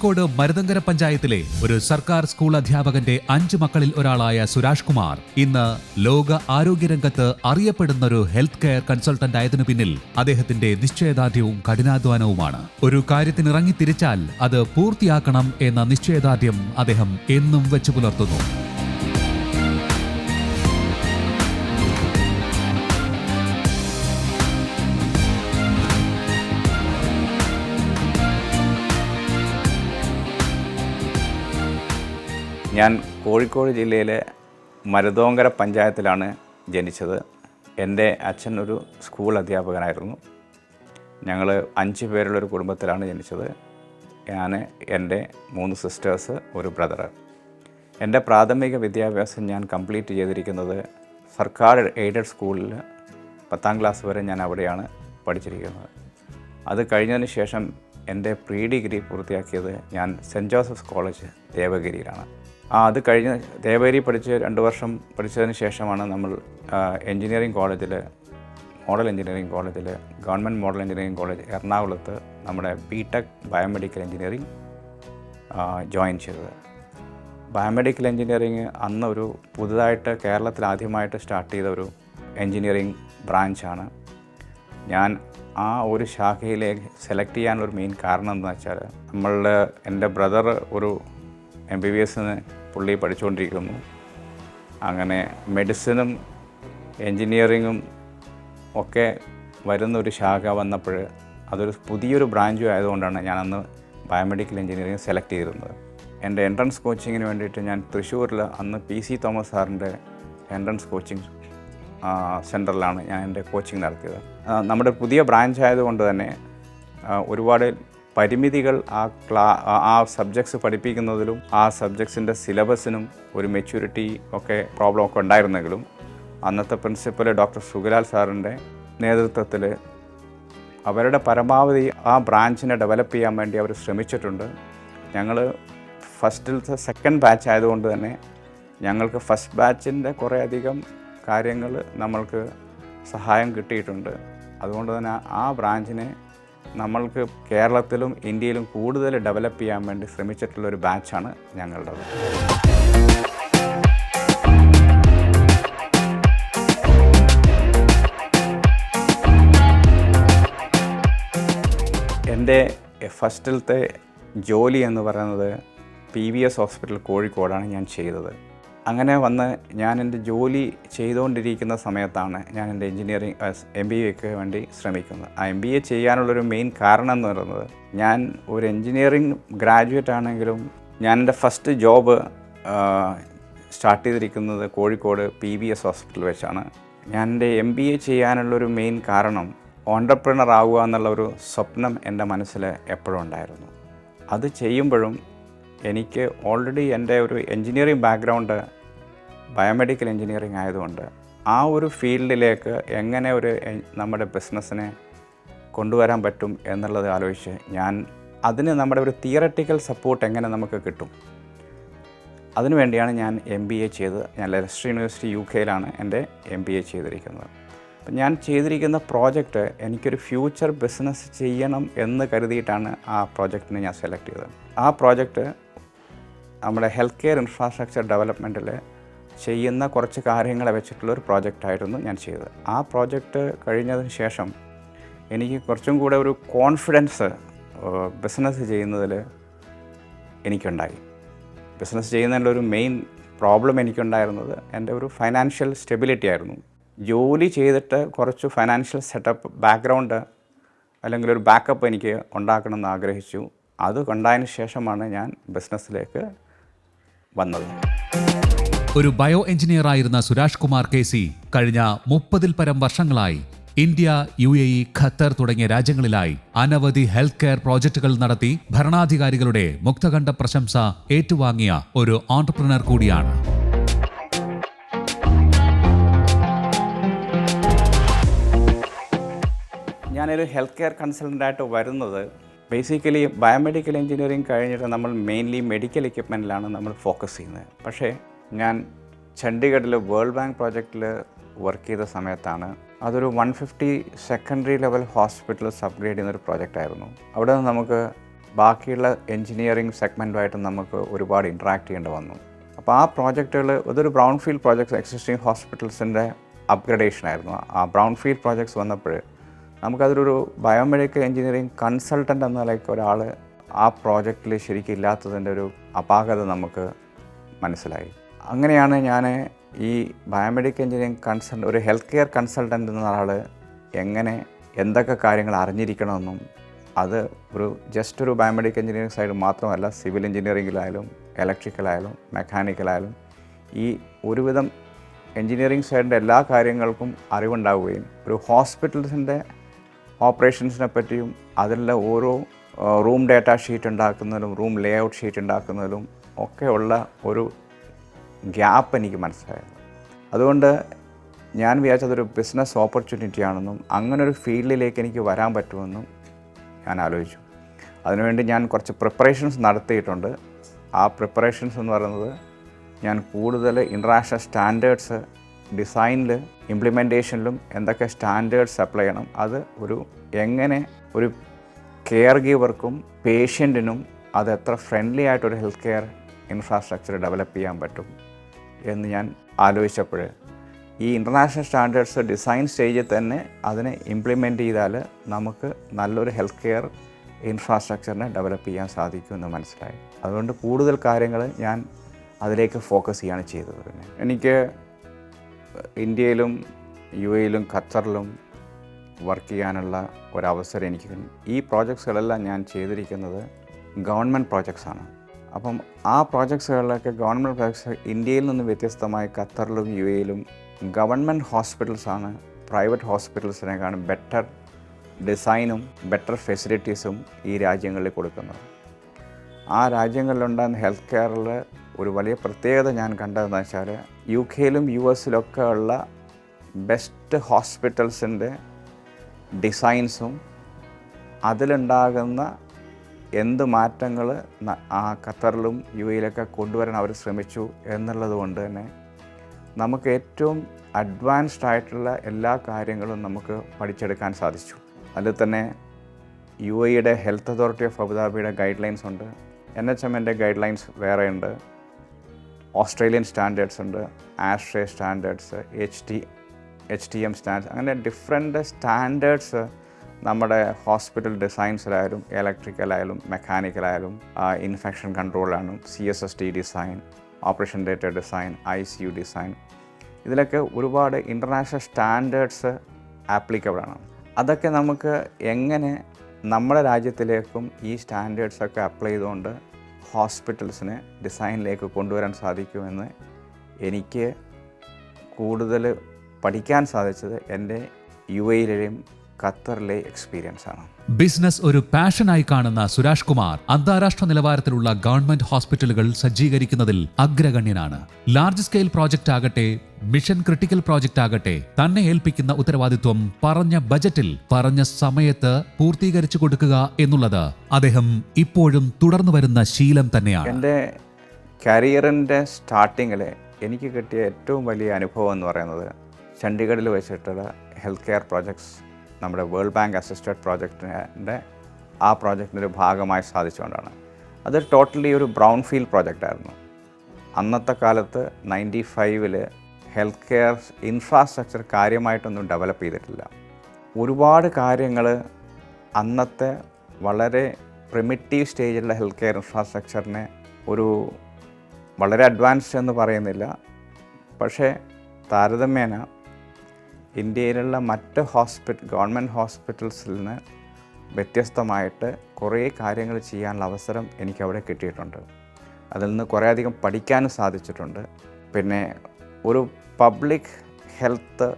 കോഴിക്കോട് മരുതങ്കര പഞ്ചായത്തിലെ ഒരു സർക്കാർ സ്കൂൾ അധ്യാപകന്റെ 5 മക്കളിൽ ഒരാളായ സുരാഷ് കുമാർ ഇന്ന് ലോക ആരോഗ്യരംഗത്ത് അറിയപ്പെടുന്ന ഒരു ഹെൽത്ത് കെയർ കൺസൾട്ടന്റ് ആയതിനു പിന്നിൽ അദ്ദേഹത്തിന്റെ നിശ്ചയദാർഢ്യവും കഠിനാധ്വാനവുമാണ്. ഒരു കാര്യത്തിനിറങ്ങി തിരിച്ചാൽ അത് പൂർത്തിയാക്കണം എന്ന നിശ്ചയദാർഢ്യം അദ്ദേഹം എന്നും വെച്ചു പുലർത്തുന്നു. ഞാൻ കോഴിക്കോട് ജില്ലയിലെ മരുതോങ്കര പഞ്ചായത്തിലാണ് ജനിച്ചത്. എൻ്റെ അച്ഛൻ ഒരു സ്കൂൾ അധ്യാപകനായിരുന്നു. ഞങ്ങൾ 5 പേരുള്ളൊരു കുടുംബത്തിലാണ് ജനിച്ചത്. ഞാൻ, എൻ്റെ 3 സിസ്റ്റേഴ്സ്, ഒരു ബ്രദർ. എൻ്റെ പ്രാഥമിക വിദ്യാഭ്യാസം ഞാൻ കംപ്ലീറ്റ് ചെയ്തിരിക്കുന്നത് സർക്കാർ എയ്ഡഡ് സ്കൂളിൽ 10ാം ക്ലാസ് വരെ ഞാൻ അവിടെയാണ് പഠിച്ചിരിക്കുന്നത്. അത് കഴിഞ്ഞതിന് ശേഷം എൻ്റെ പ്രീ ഡിഗ്രി പൂർത്തിയാക്കിയത് ഞാൻ സെൻറ്റ് ജോസഫ്സ് കോളേജ് ദേവഗിരിയിലാണ്. അത് കഴിഞ്ഞ് ദേവഗിരി പഠിച്ച് 2 വർഷം പഠിച്ചതിന് ശേഷമാണ് നമ്മൾ എൻജിനീയറിംഗ് കോളേജിൽ, മോഡൽ എൻജിനീയറിംഗ് കോളേജിൽ, ഗവൺമെൻറ് മോഡൽ എൻജിനീയറിംഗ് കോളേജ് എറണാകുളത്ത് നമ്മുടെ ബിടെക് ബയോമെഡിക്കൽ എൻജിനീയറിംഗ് ജോയിൻ ചെയ്തത്. ബയോമെഡിക്കൽ എൻജിനീയറിംഗ് അന്ന് ഒരു പുതുതായിട്ട് കേരളത്തിൽ ആദ്യമായിട്ട് സ്റ്റാർട്ട് ചെയ്ത ഒരു എൻജിനീയറിംഗ് ബ്രാഞ്ചാണ്. ഞാൻ ആ ഒരു ശാഖയിലേക്ക് സെലക്ട് ചെയ്യാനൊരു മെയിൻ കാരണം എന്ന് വെച്ചാൽ, എൻ്റെ ബ്രദർ ഒരു MBBS പുള്ളി പഠിച്ചുകൊണ്ടിരിക്കുന്നു. അങ്ങനെ മെഡിസിനും എൻജിനീയറിങ്ങും ഒക്കെ വരുന്നൊരു ശാഖ വന്നപ്പോൾ അതൊരു പുതിയൊരു ബ്രാഞ്ചും ആയതുകൊണ്ടാണ് ഞാനന്ന് ബയോമെഡിക്കൽ എൻജിനീയറിംഗ് സെലക്ട് ചെയ്തിരുന്നത്. എൻ്റെ എൻട്രൻസ് കോച്ചിങ്ങിന് വേണ്ടിയിട്ട് ഞാൻ തൃശ്ശൂരിൽ അന്ന് PC തോമസ് സാറിൻ്റെ എൻട്രൻസ് കോച്ചിങ് സെൻറ്ററിലാണ് ഞാൻ എൻ്റെ കോച്ചിങ് നടത്തിയത്. നമ്മുടെ പുതിയ ബ്രാഞ്ച് ആയതുകൊണ്ട് തന്നെ ഒരുപാട് പരിമിതികൾ ആ സബ്ജക്ട്സ് പഠിപ്പിക്കുന്നതിലും ആ സബ്ജക്ട്സിൻ്റെ സിലബസിനും ഒരു മെച്യൂരിറ്റി ഒക്കെ പ്രോബ്ലം ഒക്കെ ഉണ്ടായിരുന്നെങ്കിലും അന്നത്തെ പ്രിൻസിപ്പൽ ഡോക്ടർ സുഗലാൽ സാറിൻ്റെ നേതൃത്വത്തിൽ അവരുടെ പരമാവധി ആ ബ്രാഞ്ചിനെ ഡെവലപ്പ് ചെയ്യാൻ വേണ്ടി അവർ ശ്രമിച്ചിട്ടുണ്ട്. ഞങ്ങൾ ഫസ്റ്റിലത്തെ സെക്കൻഡ് ബാച്ച് ആയതുകൊണ്ട് തന്നെ ഞങ്ങൾക്ക് ഫസ്റ്റ് ബാച്ചിൻ്റെ കുറേയധികം കാര്യങ്ങൾ നമ്മൾക്ക് സഹായം കിട്ടിയിട്ടുണ്ട്. അതുകൊണ്ട് തന്നെ ആ ബ്രാഞ്ചിനെ നമ്മൾക്ക് കേരളത്തിലും ഇന്ത്യയിലും കൂടുതൽ ഡെവലപ്പ് ചെയ്യാൻ വേണ്ടി ശ്രമിച്ചിട്ടുള്ളൊരു ബാച്ചാണ് ഞങ്ങളുടേത്. എൻ്റെ ഫസ്റ്റിലത്തെ ജോലി എന്ന് പറയുന്നത് PVS ഹോസ്പിറ്റൽ കോഴിക്കോടാണ് ഞാൻ ചെയ്തത്. അങ്ങനെ വന്ന് ഞാൻ എൻ്റെ ജോലി ചെയ്തുകൊണ്ടിരിക്കുന്ന സമയത്താണ് ഞാൻ എൻ്റെ എൻജിനീയറിംഗ് MBAക്ക് വേണ്ടി ശ്രമിക്കുന്നത്. ആ MBA ചെയ്യാനുള്ളൊരു മെയിൻ കാരണം എന്ന് പറയുന്നത്, ഞാൻ ഒരു എൻജിനീയറിംഗ് ഗ്രാജുവേറ്റ് ആണെങ്കിലും ഞാൻ എൻ്റെ ഫസ്റ്റ് ജോബ് സ്റ്റാർട്ട് ചെയ്തിരിക്കുന്നത് കോഴിക്കോട് PVS ഹോസ്പിറ്റൽ വെച്ചാണ്. ഞാൻ എൻ്റെ MBA ചെയ്യാനുള്ളൊരു മെയിൻ കാരണം ഓൺട്രപ്രണർ ആവുക എന്നുള്ളൊരു സ്വപ്നം എൻ്റെ മനസ്സിൽ എപ്പോഴും ഉണ്ടായിരുന്നു. അത് ചെയ്യുമ്പോഴും എനിക്ക് ഓൾറെഡി എൻ്റെ ഒരു എൻജിനീയറിംഗ് ബാക്ക്ഗ്രൗണ്ട് ബയോമെഡിക്കൽ എൻജിനീയറിംഗ് ആയതുകൊണ്ട് ആ ഒരു ഫീൽഡിലേക്ക് എങ്ങനെ നമ്മുടെ ബിസിനസ്സിനെ കൊണ്ടുവരാൻ പറ്റും എന്നുള്ളത് ആലോചിച്ച് അതിന് നമ്മുടെ ഒരു തിയററ്റിക്കൽ സപ്പോർട്ട് എങ്ങനെ നമുക്ക് കിട്ടും, അതിനുവേണ്ടിയാണ് ഞാൻ MBA ചെയ്തത്. ഞാൻ ലെസ്റ്റർ യൂണിവേഴ്സിറ്റി UKയിലാണ് എൻ്റെ MBA ചെയ്തിരിക്കുന്നത്. അപ്പം ഞാൻ ചെയ്തിരിക്കുന്ന പ്രോജക്റ്റ് എനിക്കൊരു ഫ്യൂച്ചർ ബിസിനസ് ചെയ്യണം എന്ന് കരുതിയിട്ടാണ് ആ പ്രോജക്റ്റിനെ ഞാൻ സെലക്ട് ചെയ്തത്. ആ പ്രോജക്റ്റ് നമ്മുടെ ഹെൽത്ത് കെയർ ഇൻഫ്രാസ്ട്രക്ചർ ഡെവലപ്മെൻറ്റിൽ ചെയ്യുന്ന കുറച്ച് കാര്യങ്ങളെ വെച്ചിട്ടുള്ളൊരു പ്രോജക്റ്റായിരുന്നു ഞാൻ ചെയ്തത്. ആ പ്രോജക്റ്റ് കഴിഞ്ഞതിന് ശേഷം എനിക്ക് കുറച്ചും കൂടെ ഒരു കോൺഫിഡൻസ് ബിസിനസ് ചെയ്യുന്നതിൽ എനിക്കുണ്ടായി. ബിസിനസ് ചെയ്യുന്നതിൻ്റെ ഒരു മെയിൻ പ്രോബ്ലം എനിക്കുണ്ടായിരുന്നത് എൻ്റെ ഒരു ഫൈനാൻഷ്യൽ സ്റ്റെബിലിറ്റി ആയിരുന്നു. ജോലി ചെയ്തിട്ട് കുറച്ച് ഫൈനാൻഷ്യൽ സെറ്റപ്പ് ബാക്ക്ഗ്രൗണ്ട് അല്ലെങ്കിൽ ഒരു ബാക്കപ്പ് എനിക്ക് ഉണ്ടാക്കണമെന്ന് ആഗ്രഹിച്ചു. അത് കണ്ടതിന് ശേഷമാണ് ഞാൻ ബിസിനസ്സിലേക്ക് വന്നത്. ഒരു ബയോ എഞ്ചിനീയറായിരുന്ന സുരാഷ് കുമാർ KC കഴിഞ്ഞ 30-ൽ പരം വർഷങ്ങളായി ഇന്ത്യ, UAE, ഖത്തർ തുടങ്ങിയ രാജ്യങ്ങളിലായി അനവധി ഹെൽത്ത് കെയർ പ്രോജക്റ്റുകൾ നടത്തി ഭരണാധികാരികളുടെ മുക്തകണ്ഠ പ്രശംസ ഏറ്റുവാങ്ങിയ ഒരു ഓൺട്രപ്രണർ കൂടിയാണ്. ഞാനൊരു ഹെൽത്ത് കെയർ കൺസൾട്ടൻ്റായിട്ട് വരുന്നത് ബേസിക്കലി ബയോമെഡിക്കൽ എൻജിനീയറിംഗ് കഴിഞ്ഞിട്ട് നമ്മൾ മെയിൻലി മെഡിക്കൽ എക്യുപ്മെൻറ്റിലാണ് നമ്മൾ ഫോക്കസ് ചെയ്യുന്നത്. പക്ഷേ ഞാൻ ചണ്ഡീഗഡിൽ വേൾഡ് ബാങ്ക് പ്രോജക്റ്റിൽ വർക്ക് ചെയ്ത സമയത്താണ് അതൊരു 150 സെക്കൻഡറി ലെവൽ ഹോസ്പിറ്റൽസ് അപ്ഗ്രേഡ് ചെയ്യുന്നൊരു പ്രോജക്റ്റായിരുന്നു. അവിടെ നിന്ന് നമുക്ക് ബാക്കിയുള്ള എൻജിനീയറിംഗ് സെഗ്മെൻറ്റുമായിട്ട് നമുക്ക് ഒരുപാട് ഇൻട്രാക്ട് ചെയ്യേണ്ടി വന്നു. അപ്പോൾ ആ പ്രോജക്റ്റുകൾ ഇതൊരു ബ്രൗൺ ഫീൽഡ് പ്രോജക്ട്സ് എക്സിസ്റ്റിംഗ് ഹോസ്പിറ്റൽസിൻ്റെ അപ്ഗ്രഡേഷൻ ആയിരുന്നു. ആ ബ്രൗൺ ഫീൽഡ് പ്രോജക്ട്സ് വന്നപ്പോൾ നമുക്കതിലൊരു ബയോമെഡിക്കൽ എഞ്ചിനീയറിംഗ് കൺസൾട്ടൻ്റ് എന്ന നിലയ്ക്ക് ഒരാൾ ആ പ്രോജക്റ്റിൽ ശരിക്കും ഇല്ലാത്തതിൻ്റെ ഒരു അപാകത നമുക്ക് മനസ്സിലായി. അങ്ങനെയാണ് ഞാൻ ഈ ബയോമെഡിക്കൽ എഞ്ചിനീയറിംഗ് ഒരു ഹെൽത്ത് കെയർ കൺസൾട്ടൻ്റ് എന്ന ആൾ എങ്ങനെ എന്തൊക്കെ കാര്യങ്ങൾ അറിഞ്ഞിരിക്കണമെന്നും അത് ജസ്റ്റ് ഒരു ബയോമെഡിക്കൽ എഞ്ചിനീയറിംഗ് സൈഡ് മാത്രമല്ല, സിവിൽ എഞ്ചിനീയറിംഗിലായാലും ഇലക്ട്രിക്കലായാലും മെക്കാനിക്കലായാലും ഈ ഒരുവിധം എഞ്ചിനീയറിംഗ് സൈഡിൻ്റെ എല്ലാ കാര്യങ്ങൾക്കും അറിവുണ്ടാവുകയും ഒരു ഹോസ്പിറ്റൽസിൻ്റെ ഓപ്പറേഷൻസിനെ പറ്റിയും അതിലുള്ള ഓരോ റൂം ഡേറ്റ ഷീറ്റ് ഉണ്ടാക്കുന്നതിലും റൂം ലേ ഔട്ട് ഷീറ്റ് ഉണ്ടാക്കുന്നതിലും ഒക്കെയുള്ള ഒരു ഗ്യാപ്പ് എനിക്ക് മനസ്സിലായത്. അതുകൊണ്ട് ഞാൻ വിചാരിച്ചതൊരു ബിസിനസ് ഓപ്പർച്യൂണിറ്റി ആണെന്നും അങ്ങനൊരു ഫീൽഡിലേക്ക് എനിക്ക് വരാൻ പറ്റുമെന്നും ഞാൻ ആലോചിച്ചു. അതിനുവേണ്ടി ഞാൻ കുറച്ച് പ്രിപ്പറേഷൻസ് നടത്തിയിട്ടുണ്ട്. ആ പ്രിപ്പറേഷൻസ് എന്ന് പറയുന്നത് ഞാൻ കൂടുതൽ ഇൻ്റർനാഷണൽ സ്റ്റാൻഡേർഡ്സ് ഡിസൈനിൽ ഇംപ്ലിമെൻറ്റേഷനിലും എന്തൊക്കെ സ്റ്റാൻഡേർഡ്സ് അപ്ലൈ ചെയ്യണം, അത് എങ്ങനെ ഒരു കെയർ ഗീവർക്കും പേഷ്യൻറ്റിനും അത് എത്ര ഫ്രണ്ട്ലി ആയിട്ടൊരു ഹെൽത്ത് കെയർ ഇൻഫ്രാസ്ട്രക്ചർ ഡെവലപ്പ് ചെയ്യാൻ പറ്റും എന്ന് ഞാൻ ആലോചിച്ചപ്പോൾ ഈ ഇൻ്റർനാഷണൽ സ്റ്റാൻഡേർഡ്സ് ഡിസൈൻ സ്റ്റേജിൽ തന്നെ അതിനെ ഇംപ്ലിമെൻറ്റ് ചെയ്താൽ നമുക്ക് നല്ലൊരു ഹെൽത്ത് കെയർ ഇൻഫ്രാസ്ട്രക്ചറിനെ ഡെവലപ്പ് ചെയ്യാൻ സാധിക്കുമെന്ന് മനസ്സിലായി. അതുകൊണ്ട് കൂടുതൽ കാര്യങ്ങൾ ഞാൻ അതിലേക്ക് ഫോക്കസ് ചെയ്യുകയാണ് ചെയ്തത്. പിന്നെ എനിക്ക് ഇന്ത്യയിലും UAE-ലും ഖത്തറിലും വർക്ക് ചെയ്യാനുള്ള ഒരവസരം എനിക്ക് ഈ പ്രോജക്ട്സുകളെല്ലാം ഞാൻ ചെയ്തിരിക്കുന്നത് ഗവൺമെൻറ് പ്രോജക്ട്സാണ്. അപ്പം ആ പ്രോജക്ട്സുകളിലൊക്കെ ഗവൺമെൻറ് പ്രോജക്ട്സ് ഇന്ത്യയിൽ നിന്ന് വ്യത്യസ്തമായി ഖത്തറിലും UAE-ലും ഗവൺമെൻറ് ഹോസ്പിറ്റൽസാണ് പ്രൈവറ്റ് ഹോസ്പിറ്റൽസിനേക്കാളും ബെറ്റർ ഡിസൈനും ബെറ്റർ ഫെസിലിറ്റീസും ഈ രാജ്യങ്ങളിൽ കൊടുക്കുന്നത്. ആ രാജ്യങ്ങളിലുണ്ടാകുന്ന ഹെൽത്ത് കെയറിൽ ഒരു വലിയ പ്രത്യേകത ഞാൻ കണ്ടതെന്ന് വെച്ചാൽ UK-ലും US-ലൊക്കെ ഉള്ള ബെസ്റ്റ് ഹോസ്പിറ്റൽസിൻ്റെ ഡിസൈൻസും അതിലുണ്ടാകുന്ന എന്ത് മാറ്റങ്ങൾ ആ ഖത്തറിലും UAE-ലൊക്കെ കൊണ്ടുവരാൻ അവർ ശ്രമിച്ചു എന്നുള്ളത് കൊണ്ട് തന്നെ നമുക്ക് ഏറ്റവും അഡ്വാൻസ്ഡ് ആയിട്ടുള്ള എല്ലാ കാര്യങ്ങളും നമുക്ക് പഠിച്ചെടുക്കാൻ സാധിച്ചു. അതിൽ തന്നെ UAE-യുടെ ഹെൽത്ത് അതോറിറ്റി ഓഫ് അബുദാബിയുടെ ഗൈഡ് ലൈൻസ് ഉണ്ട്, NHM-ൻ്റെ ഗൈഡ് ലൈൻസ് വേറെ ഉണ്ട്, ഓസ്ട്രേലിയൻ സ്റ്റാൻഡേർഡ്സ് ഉണ്ട്, ആഷ്ട്രേ സ്റ്റാൻഡേർഡ്സ്, HTM സ്റ്റാൻഡേർഡ്സ്, അങ്ങനെ ഡിഫറെൻ്റ് സ്റ്റാൻഡേർഡ്സ് നമ്മുടെ ഹോസ്പിറ്റൽ ഡിസൈൻസിലായാലും ഇലക്ട്രിക്കലായാലും മെക്കാനിക്കലായാലും ഇൻഫെക്ഷൻ കൺട്രോളാണ്, CSST design, operation data design, ICU design, ഇതിലൊക്കെ ഒരുപാട് ഇൻ്റർനാഷണൽ സ്റ്റാൻഡേർഡ്സ് ആപ്ലിക്കബിളാണ്. അതൊക്കെ നമുക്ക് എങ്ങനെ നമ്മുടെ രാജ്യത്തിലേക്കും ഈ സ്റ്റാൻഡേർഡ്സൊക്കെ അപ്ലൈ ചെയ്തുകൊണ്ട് ഹോസ്പിറ്റൽസിനെ ഡിസൈനിലേക്ക് കൊണ്ടുവരാൻ സാധിക്കുമെന്ന് എനിക്ക് കൂടുതൽ പഠിക്കാൻ സാധിച്ചത് എൻ്റെ UAE-ലെയും ഖത്തറിലെ എക്സ്പീരിയൻസ് ആണ്. ബിസിനസ് ഒരു പാഷനായി കാണുന്ന സുരാഷ് കുമാർ അന്താരാഷ്ട്ര നിലവാരത്തിലുള്ള ഗവൺമെന്റ് ഹോസ്പിറ്റലുകൾ സജ്ജീകരിക്കുന്നതിൽ അഗ്രഗണ്യനാണ്. ലാർജ് സ്കെയിൽ പ്രോജക്റ്റ് ആകട്ടെ, മിഷൻ ക്രിട്ടിക്കൽ പ്രോജക്റ്റ് ആകട്ടെ, തന്നെ ഏൽപ്പിക്കുന്ന ഉത്തരവാദിത്വം പറഞ്ഞ ബജറ്റിൽ പറഞ്ഞ സമയത്ത് പൂർത്തീകരിച്ചു കൊടുക്കുക എന്നുള്ളത് അദ്ദേഹം ഇപ്പോഴും തുടർന്നു വരുന്ന ശീലം തന്നെയാണ്. എൻ്റെ കരിയറിൻ്റെ സ്റ്റാർട്ടിങ്ങിൽ എനിക്ക് കിട്ടിയ ഏറ്റവും വലിയ അനുഭവം എന്ന് പറയുന്നത് ചണ്ഡീഗഡിൽ വെച്ചിട്ടുള്ള ഹെൽത്ത് കെയർ പ്രോജക്ട്സ്, നമ്മുടെ വേൾഡ് ബാങ്ക് അസിസ്റ്റഡ് പ്രോജക്റ്റിൻ്റെ ആ പ്രോജക്റ്റിൻ്റെ ഒരു ഭാഗമായി സാധിച്ചുകൊണ്ടാണ്. അത് ടോട്ടലി ഒരു ബ്രൗൺ ഫീൽഡ് പ്രോജക്റ്റായിരുന്നു. അന്നത്തെ കാലത്ത് 95-ൽ ഹെൽത്ത് കെയർ ഇൻഫ്രാസ്ട്രക്ചർ കാര്യമായിട്ടൊന്നും ഡെവലപ്പ് ചെയ്തിട്ടില്ല. ഒരുപാട് കാര്യങ്ങൾ അന്നത്തെ വളരെ പ്രിമിറ്റീവ് സ്റ്റേജിലുള്ള ഹെൽത്ത് കെയർ ഇൻഫ്രാസ്ട്രക്ചറിനെ വളരെ അഡ്വാൻസ്ഡ് എന്ന് പറയുന്നില്ല, പക്ഷേ താരതമ്യേന ഇന്ത്യയിലുള്ള മറ്റ് ഗവൺമെൻറ് ഹോസ്പിറ്റൽസിൽ നിന്ന് വ്യത്യസ്തമായിട്ട് കുറേ കാര്യങ്ങൾ ചെയ്യാനുള്ള അവസരം എനിക്കവിടെ കിട്ടിയിട്ടുണ്ട്. അതിൽ നിന്ന് കുറേയധികം പഠിക്കാനും സാധിച്ചിട്ടുണ്ട്. പിന്നെ ഒരു പബ്ലിക് ഹെൽത്ത്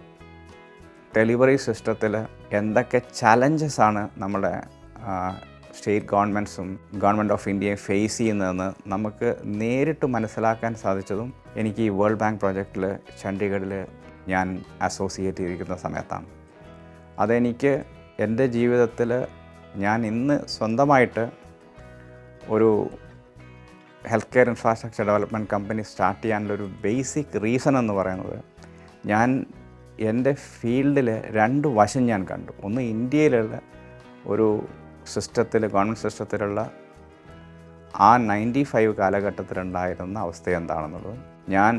ഡെലിവറി സിസ്റ്റത്തിൽ എന്തൊക്കെ ചലഞ്ചസ് ആണ് നമ്മുടെ സ്റ്റേറ്റ് ഗവൺമെൻറ്റ്സും ഗവൺമെൻറ് ഓഫ് ഇന്ത്യയും ഫേസ് ചെയ്യുന്നതെന്ന് നമുക്ക് നേരിട്ട് മനസ്സിലാക്കാൻ സാധിച്ചതും എനിക്ക് ഈ വേൾഡ് ബാങ്ക് പ്രോജക്റ്റിൽ ചണ്ഡീഗഡിൽ ഞാൻ അസോസിയേറ്റ് ചെയ്തിരിക്കുന്ന സമയത്താണ്. അതെനിക്ക് എൻ്റെ ജീവിതത്തിൽ ഞാൻ ഇന്ന് സ്വന്തമായിട്ട് ഒരു health care infrastructure development company start ചെയ്യാനുള്ളൊരു ബേസിക് റീസൺ എന്ന് പറയുന്നത്, ഞാൻ എൻ്റെ ഫീൽഡിൽ 2 വശം ഞാൻ കണ്ടു. ഒന്ന്, ഇന്ത്യയിലുള്ള ഒരു സിസ്റ്റത്തിൽ, ഗവൺമെൻറ് സിസ്റ്റത്തിലുള്ള ആ 95 കാലഘട്ടത്തിലുണ്ടായിരുന്ന അവസ്ഥ എന്താണെന്നുള്ളത്. ഞാൻ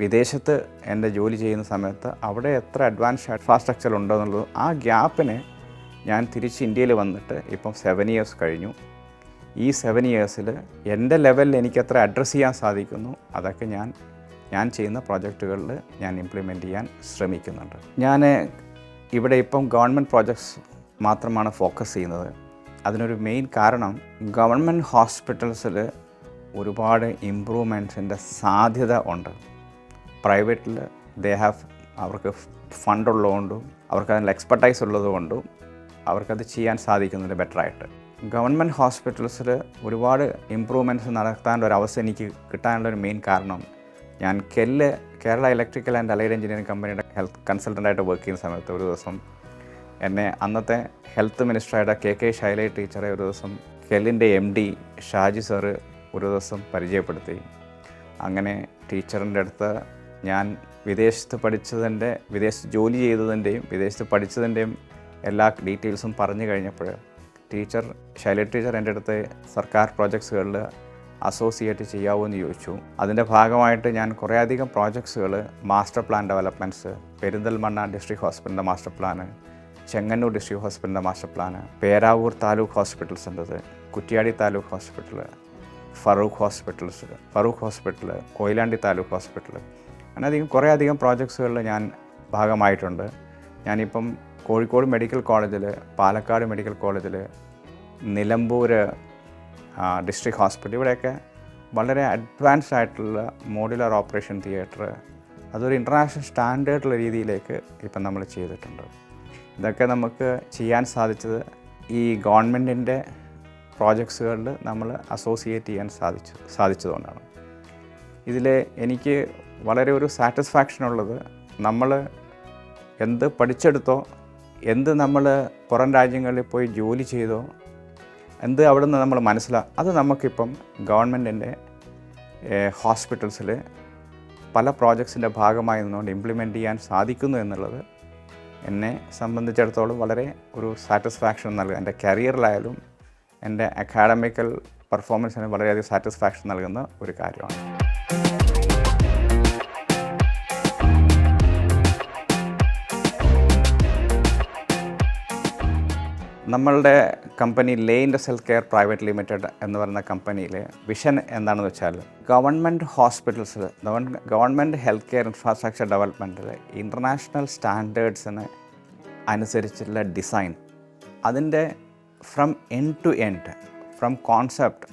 വിദേശത്ത് എൻ്റെ ജോലി ചെയ്യുന്ന സമയത്ത് അവിടെ എത്ര അഡ്വാൻസ്ഡ് ഇൻഫ്രാസ്ട്രക്ചർ ഉണ്ടെന്നുള്ളത്, ആ ഗ്യാപ്പിന് ഞാൻ തിരിച്ച് ഇന്ത്യയിൽ വന്നിട്ട് ഇപ്പം 7 ഇയേഴ്സ് കഴിഞ്ഞു. ഈ 7 ഇയേഴ്സിൽ എൻ്റെ ലെവലിൽ എനിക്ക് എത്ര അഡ്രസ്സ് ചെയ്യാൻ സാധിക്കുന്നു അതൊക്കെ ഞാൻ ചെയ്യുന്ന പ്രോജക്റ്റുകളിൽ ഞാൻ ഇംപ്ലിമെൻറ്റ് ചെയ്യാൻ ശ്രമിക്കുന്നുണ്ട്. ഞാൻ ഇവിടെ ഇപ്പം ഗവൺമെൻറ് പ്രോജക്ട്സ് മാത്രമാണ് ഫോക്കസ് ചെയ്യുന്നത്. അതിനൊരു മെയിൻ കാരണം ഗവൺമെൻറ് ഹോസ്പിറ്റൽസിൽ ഒരുപാട് ഇമ്പ്രൂവ്മെൻറ്റ്സിൻ്റെ സാധ്യത ഉണ്ട്. പ്രൈവറ്റിൽ അവർക്ക് ഫണ്ടുള്ളതുകൊണ്ടും അവർക്ക് അതിനുള്ള എക്സ്പെർട്ടൈസ് ഉള്ളതുകൊണ്ടും അവർക്കത് ചെയ്യാൻ സാധിക്കുന്നുണ്ട് ബെറ്ററായിട്ട്. ഗവൺമെൻറ് ഹോസ്പിറ്റൽസിൽ ഒരുപാട് ഇമ്പ്രൂവ്മെൻറ്റ്സ് നടത്താനുള്ള ഒരു അവസ്ഥ എനിക്ക് കിട്ടാനുള്ളൊരു മെയിൻ കാരണം ഞാൻ Kerala electrical and allied engineering കമ്പനിയുടെ ഹെൽത്ത് കൺസൾട്ടൻ്റായിട്ട് വർക്ക് ചെയ്യുന്ന സമയത്ത് ഒരു ദിവസം എന്നെ അന്നത്തെ ഹെൽത്ത് മിനിസ്റ്ററായിട്ട് കെ ശൈലജ ടീച്ചറെ ഒരു ദിവസം കെല്ലിൻ്റെ MD ഷാജി സാറ് ഒരു ദിവസം പരിചയപ്പെടുത്തി. അങ്ങനെ ടീച്ചറിൻ്റെ അടുത്ത് ഞാൻ വിദേശത്ത് ജോലി ചെയ്തതിൻ്റെയും വിദേശത്ത് പഠിച്ചതിൻ്റെയും എല്ലാ ഡീറ്റെയിൽസും പറഞ്ഞു കഴിഞ്ഞപ്പോൾ ശൈലജ ടീച്ചർ എൻ്റെ അടുത്ത് സർക്കാർ പ്രോജക്ട്സുകളിൽ അസോസിയേറ്റ് ചെയ്യാവുമെന്ന് ചോദിച്ചു. അതിൻ്റെ ഭാഗമായിട്ട് ഞാൻ കുറേയധികം പ്രോജക്ട്സുകൾ, master plan developments, Perinthalmanna district ഹോസ്പിറ്റലിൻ്റെ മാസ്റ്റർ പ്ലാന്, ചെങ്ങന്നൂർ ഡിസ്ട്രിക്ട് ഹോസ്പിറ്റലിൻ്റെ മാസ്റ്റർ പ്ലാന്, പേരാവൂർ താലൂക്ക് ഹോസ്പിറ്റൽസിൻ്റെത്, Kuttiady taluk hospital, Farook hospital, Koyilandy taluk hospital, അങ്ങനെ കുറേയധികം പ്രോജക്ട്സുകളിൽ ഞാൻ ഭാഗമായിട്ടുണ്ട്. ഞാനിപ്പം കോഴിക്കോട് മെഡിക്കൽ കോളേജിൽ, പാലക്കാട് മെഡിക്കൽ കോളേജിൽ, നിലമ്പൂർ ഡിസ്ട്രിക്ട് ഹോസ്പിറ്റൽ, ഇവിടെയൊക്കെ വളരെ അഡ്വാൻസ്ഡ് ആയിട്ടുള്ള മോഡുലർ ഓപ്പറേഷൻ തിയേറ്റർ, അതൊരു ഇൻ്റർനാഷണൽ സ്റ്റാൻഡേർഡുള്ള രീതിയിലേക്ക് ഇപ്പം നമ്മൾ ചെയ്തിട്ടുണ്ട്. ഇതൊക്കെ നമുക്ക് ചെയ്യാൻ സാധിച്ചത് ഈ ഗവൺമെൻറ്റിൻ്റെ പ്രോജക്ട്സുകളിൽ നമ്മൾ അസോസിയേറ്റ് ചെയ്യാൻ സാധിച്ചതുകൊണ്ടാണ്. ഇതിൽ എനിക്ക് വളരെ ഒരു സാറ്റിസ്ഫാക്ഷൻ ഉള്ളത്, നമ്മൾ എന്ത് പഠിച്ചെടുത്തോ, എന്ത് നമ്മൾ പുറം രാജ്യങ്ങളിൽ പോയി ജോലി ചെയ്തോ, എന്ത് അവിടെ നിന്ന് നമ്മൾ അത് നമുക്കിപ്പം ഗവൺമെൻറ്റിൻ്റെ ഹോസ്പിറ്റൽസിൽ പല പ്രോജക്ട്സിൻ്റെ ഭാഗമായി നിന്നുകൊണ്ട് ഇംപ്ലിമെൻറ്റ് ചെയ്യാൻ സാധിക്കുന്നു എന്നുള്ളത് എന്നെ സംബന്ധിച്ചിടത്തോളം വളരെ ഒരു സാറ്റിസ്ഫാക്ഷൻ നൽകുക, എൻ്റെ കരിയറിലായാലും എൻ്റെ അക്കാഡമിക്കൽ പെർഫോമൻസിന് വളരെയധികം സാറ്റിസ്ഫാക്ഷൻ നൽകുന്ന ഒരു കാര്യമാണ്. നമ്മളുടെ കമ്പനി ലെയിൻഡസ് ഹെൽത്ത് കെയർ പ്രൈവറ്റ് ലിമിറ്റഡ് എന്ന് പറയുന്ന കമ്പനിയിൽ വിഷൻ എന്താണെന്ന് വെച്ചാൽ ഗവൺമെൻറ് ഹോസ്പിറ്റൽസിൽ ഗവൺമെൻറ് ഹെൽത്ത് കെയർ ഇൻഫ്രാസ്ട്രക്ചർ ഡെവലപ്മെൻറ്റിൽ ഇൻ്റർനാഷണൽ സ്റ്റാൻഡേർഡ്സിന് അനുസരിച്ചുള്ള ഡിസൈൻ, അതിൻ്റെ from end to end, from concept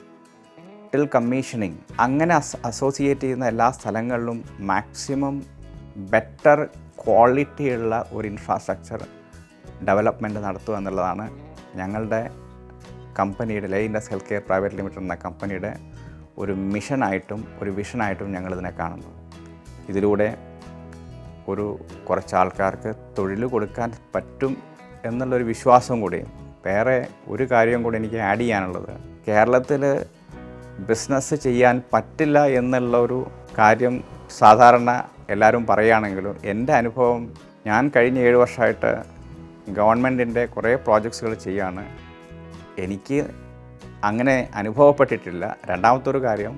till commissioning, അങ്ങനെ അസോസിയേറ്റ് ചെയ്യുന്ന എല്ലാ സ്ഥലങ്ങളിലും മാക്സിമം ബെറ്റർ ക്വാളിറ്റിയുള്ള ഒരു ഇൻഫ്രാസ്ട്രക്ചർ ഡെവലപ്മെൻറ്റ് നടത്തുക എന്നുള്ളതാണ് ഞങ്ങളുടെ കമ്പനിയുടെ ലെയിൻഡസ് ഹെൽത്ത് കെയർ പ്രൈവറ്റ് ലിമിറ്റഡ് എന്ന കമ്പനിയുടെ ഒരു മിഷനായിട്ടും ഒരു വിഷനായിട്ടും ഞങ്ങളിതിനെ കാണുന്നു. ഇതിലൂടെ കുറച്ച് ആൾക്കാർക്ക് തൊഴിൽ കൊടുക്കാൻ പറ്റും എന്നുള്ളൊരു വിശ്വാസം കൂടി. വേറെ ഒരു കാര്യം കൂടി എനിക്ക് ആഡ് ചെയ്യാനുള്ളത്, കേരളത്തിൽ ബിസിനസ് ചെയ്യാൻ പറ്റില്ല എന്നുള്ളൊരു കാര്യം സാധാരണ എല്ലാവരും പറയുകയാണെങ്കിലും എൻ്റെ അനുഭവം, ഞാൻ കഴിഞ്ഞ 7 വർഷമായിട്ട് ഗവൺമെൻറ്റിൻ്റെ കുറേ പ്രോജക്ട്സുകൾ ചെയ്യാണ്, എനിക്ക് അങ്ങനെ അനുഭവപ്പെട്ടിട്ടില്ല. രണ്ടാമത്തൊരു കാര്യം,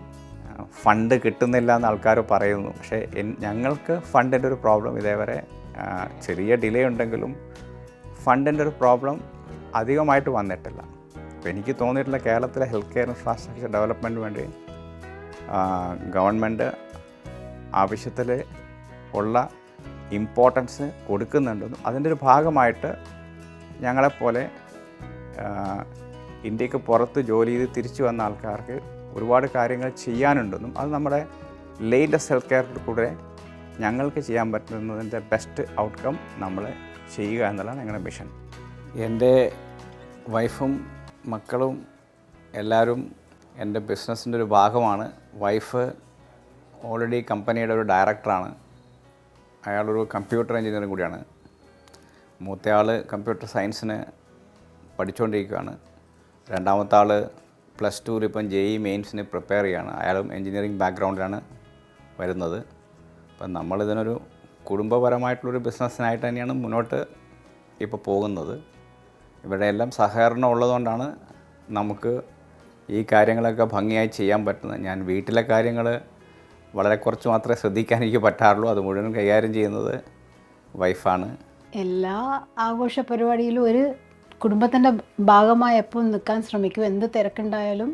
ഫണ്ട് കിട്ടുന്നില്ല എന്ന് ആൾക്കാർ പറയുന്നു. പക്ഷേ ഞങ്ങൾക്ക് ഫണ്ടിൻ്റെ ഒരു പ്രോബ്ലം ഇതേവരെ, ചെറിയ ഡിലേ ഉണ്ടെങ്കിലും ഫണ്ടിൻ്റെ ഒരു പ്രോബ്ലം അധികമായിട്ട് വന്നിട്ടില്ല. അപ്പോൾ എനിക്ക് തോന്നിയിട്ടുള്ള കേരളത്തിലെ ഹെൽത്ത് കെയർ ഇൻഫ്രാസ്ട്രക്ചർ ഡെവലപ്മെൻറ്റിന് വേണ്ടി ഗവൺമെൻറ് ആവശ്യത്തിൽ ഉള്ള ഇമ്പോർട്ടൻസ് കൊടുക്കുന്നുണ്ടെന്നും അതിൻ്റെ ഒരു ഭാഗമായിട്ട് ഞങ്ങളെപ്പോലെ ഇന്ത്യക്ക് പുറത്ത് ജോലി ചെയ്ത് തിരിച്ചു വന്ന ആൾക്കാർക്ക് ഒരുപാട് കാര്യങ്ങൾ ചെയ്യാനുണ്ടെന്നും അത് നമ്മുടെ ലേറ്റസ്റ്റ് ഹെൽത്ത് കെയറിൽ കൂടെ ഞങ്ങൾക്ക് ചെയ്യാൻ പറ്റുന്നതിൻ്റെ ബെസ്റ്റ് ഔട്ട്കം നമ്മൾ ചെയ്യുക എന്നുള്ളതാണ് ഞങ്ങളുടെ മിഷൻ. എൻ്റെ വൈഫും മക്കളും എല്ലാവരും എൻ്റെ ബിസിനസ്സിൻ്റെ ഒരു ഭാഗമാണ്. വൈഫ് ഓൾറെഡി കമ്പനിയുടെ ഒരു ഡയറക്ടറാണ്. അയാളൊരു കമ്പ്യൂട്ടർ എഞ്ചിനീയറും കൂടിയാണ്. മൂത്തയാൾ കമ്പ്യൂട്ടർ സയൻസിന് പഠിച്ചുകൊണ്ടിരിക്കുകയാണ്. രണ്ടാമത്തെ ആൾ +2 ഇപ്പം JEE മെയിൻസിന് പ്രിപ്പയർ ചെയ്യുകയാണ്. അയാളും എഞ്ചിനീയറിംഗ് ബാക്ക്ഗ്രൗണ്ടിലാണ് വരുന്നത്. അപ്പം നമ്മളിതിനൊരു കുടുംബപരമായിട്ടുള്ളൊരു ബിസിനസ്സിനായിട്ട് തന്നെയാണ് മുന്നോട്ട് ഇപ്പോൾ പോകുന്നത്. ഇവിടെ എല്ലാം സഹകരണം ഉള്ളതുകൊണ്ടാണ് നമുക്ക് ഈ കാര്യങ്ങളൊക്കെ ഭംഗിയായി ചെയ്യാൻ പറ്റുന്നത്. ഞാൻ വീട്ടിലെ കാര്യങ്ങൾ വളരെ കുറച്ച് മാത്രമേ ശ്രദ്ധിക്കാൻ എനിക്ക് പറ്റാറുള്ളൂ. അത് മുഴുവൻ കൈകാര്യം ചെയ്യുന്നത് വൈഫാണ്. എല്ലാ ആഘോഷ പരിപാടിയിലും ഒരു കുടുംബത്തിൻ്റെ ഭാഗമായി എപ്പോഴും നിൽക്കാൻ ശ്രമിക്കും. എന്ത് തിരക്കുണ്ടായാലും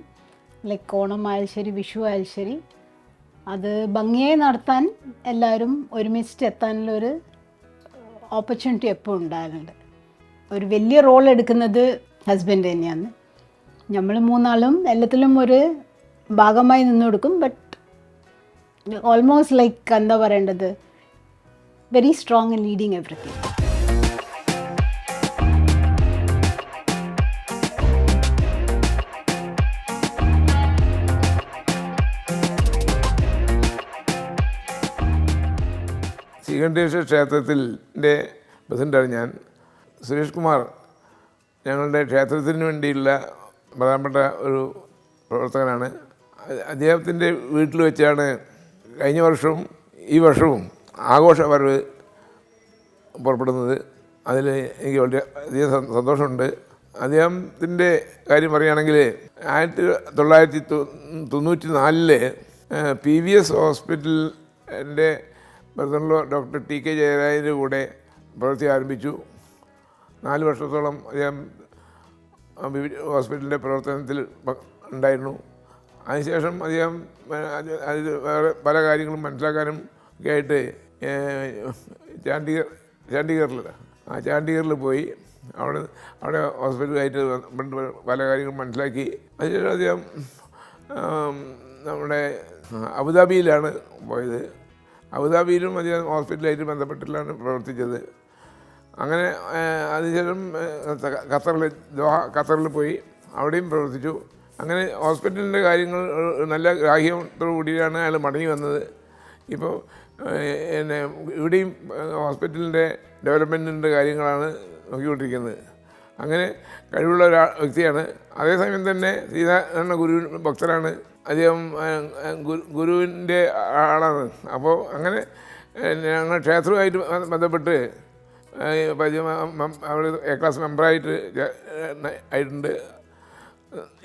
ലൈക്ക് ഓണം ആയാലും ശരി, വിഷു ആയാലും ശരി, അത് ഭംഗിയായി നടത്താൻ എല്ലാവരും ഒരുമിച്ചിട്ട് എത്താനുള്ളൊരു ഓപ്പർച്യൂണിറ്റി എപ്പോഴും ഉണ്ടാകുന്നുണ്ട്. ഒരു വലിയ റോൾ എടുക്കുന്നത് ഹസ്ബൻഡ് തന്നെയാണ്. നമ്മൾ മൂന്നാളും എല്ലാത്തിലും ഒരു ഭാഗമായി നിന്ന് കൊടുക്കും. ബട്ട് ഓൾമോസ്റ്റ് ലൈക്ക് എന്താ പറയേണ്ടത്, very strong in leading everything. Sreekanteswara ക്ഷേത്രത്തിൻ്റെ പ്രസിഡൻ്റാണ് ഞാൻ. സുരേഷ് കുമാർ ഞങ്ങളുടെ ക്ഷേത്രത്തിന് വേണ്ടിയുള്ള പ്രധാനപ്പെട്ട ഒരു പ്രവർത്തകനാണ്. അദ്ദേഹത്തിൻ്റെ വീട്ടിൽ വെച്ചാണ് കഴിഞ്ഞ വർഷവും ഈ വർഷവും ആഘോഷവരവ് പുറപ്പെടുന്നത്. അതിൽ എനിക്ക് വളരെ അധികം സന്തോഷമുണ്ട്. അദ്ദേഹത്തിൻ്റെ കാര്യം പറയുകയാണെങ്കിൽ 1994 PVS ഹോസ്പിറ്റലിൻ്റെ പ്രസിഡന്റ് ഡോക്ടർ TK ജയരാജൻ്റെ കൂടെ പ്രവൃത്തി ആരംഭിച്ചു. 4 വർഷത്തോളം അദ്ദേഹം ഹോസ്പിറ്റലിൻ്റെ പ്രവർത്തനത്തിൽ ഉണ്ടായിരുന്നു. അതിനുശേഷം അദ്ദേഹം അതിൽ വേറെ പല കാര്യങ്ങളും മനസ്സിലാക്കാനും ഒക്കെ ആയിട്ട് ചാണ്ഡീഗറിൽ പോയി അവിടെ ഹോസ്പിറ്റലായിട്ട് പല കാര്യങ്ങളും മനസ്സിലാക്കി. അതിനുശേഷം അദ്ദേഹം നമ്മുടെ അബുദാബിയിലാണ് പോയത്. അബുദാബിയിലും അദ്ദേഹം ഹോസ്പിറ്റലായിട്ട് ബന്ധപ്പെട്ടിട്ടാണ് പ്രവർത്തിച്ചത്. അങ്ങനെ അതിനുശേഷം ഖത്തറിൽ പോയി അവിടെയും പ്രവർത്തിച്ചു. അങ്ങനെ ഹോസ്പിറ്റലിൻ്റെ കാര്യങ്ങൾ നല്ല ഗ്രാഹ്യത്തോടു കൂടിയാണ് അയാൾ മടങ്ങി വന്നത്. ഇപ്പോൾ പിന്നെ ഇവിടെയും ഹോസ്പിറ്റലിൻ്റെ ഡെവലപ്മെൻറ്റിൻ്റെ കാര്യങ്ങളാണ് നോക്കിക്കൊണ്ടിരിക്കുന്നത്. അങ്ങനെ കഴിവുള്ള വ്യക്തിയാണ്. അതേസമയം തന്നെ ശ്രീനാരായണ ഗുരു ഭക്തരാണ്. അദ്ദേഹം ഗുരുവിൻ്റെ ആളാണ്. അപ്പോൾ അങ്ങനെ ഞങ്ങൾ ക്ഷേത്രവുമായിട്ട് ബന്ധപ്പെട്ട് അവിടെ A ക്ലാസ് മെമ്പറായിട്ട് ആയിട്ടുണ്ട്.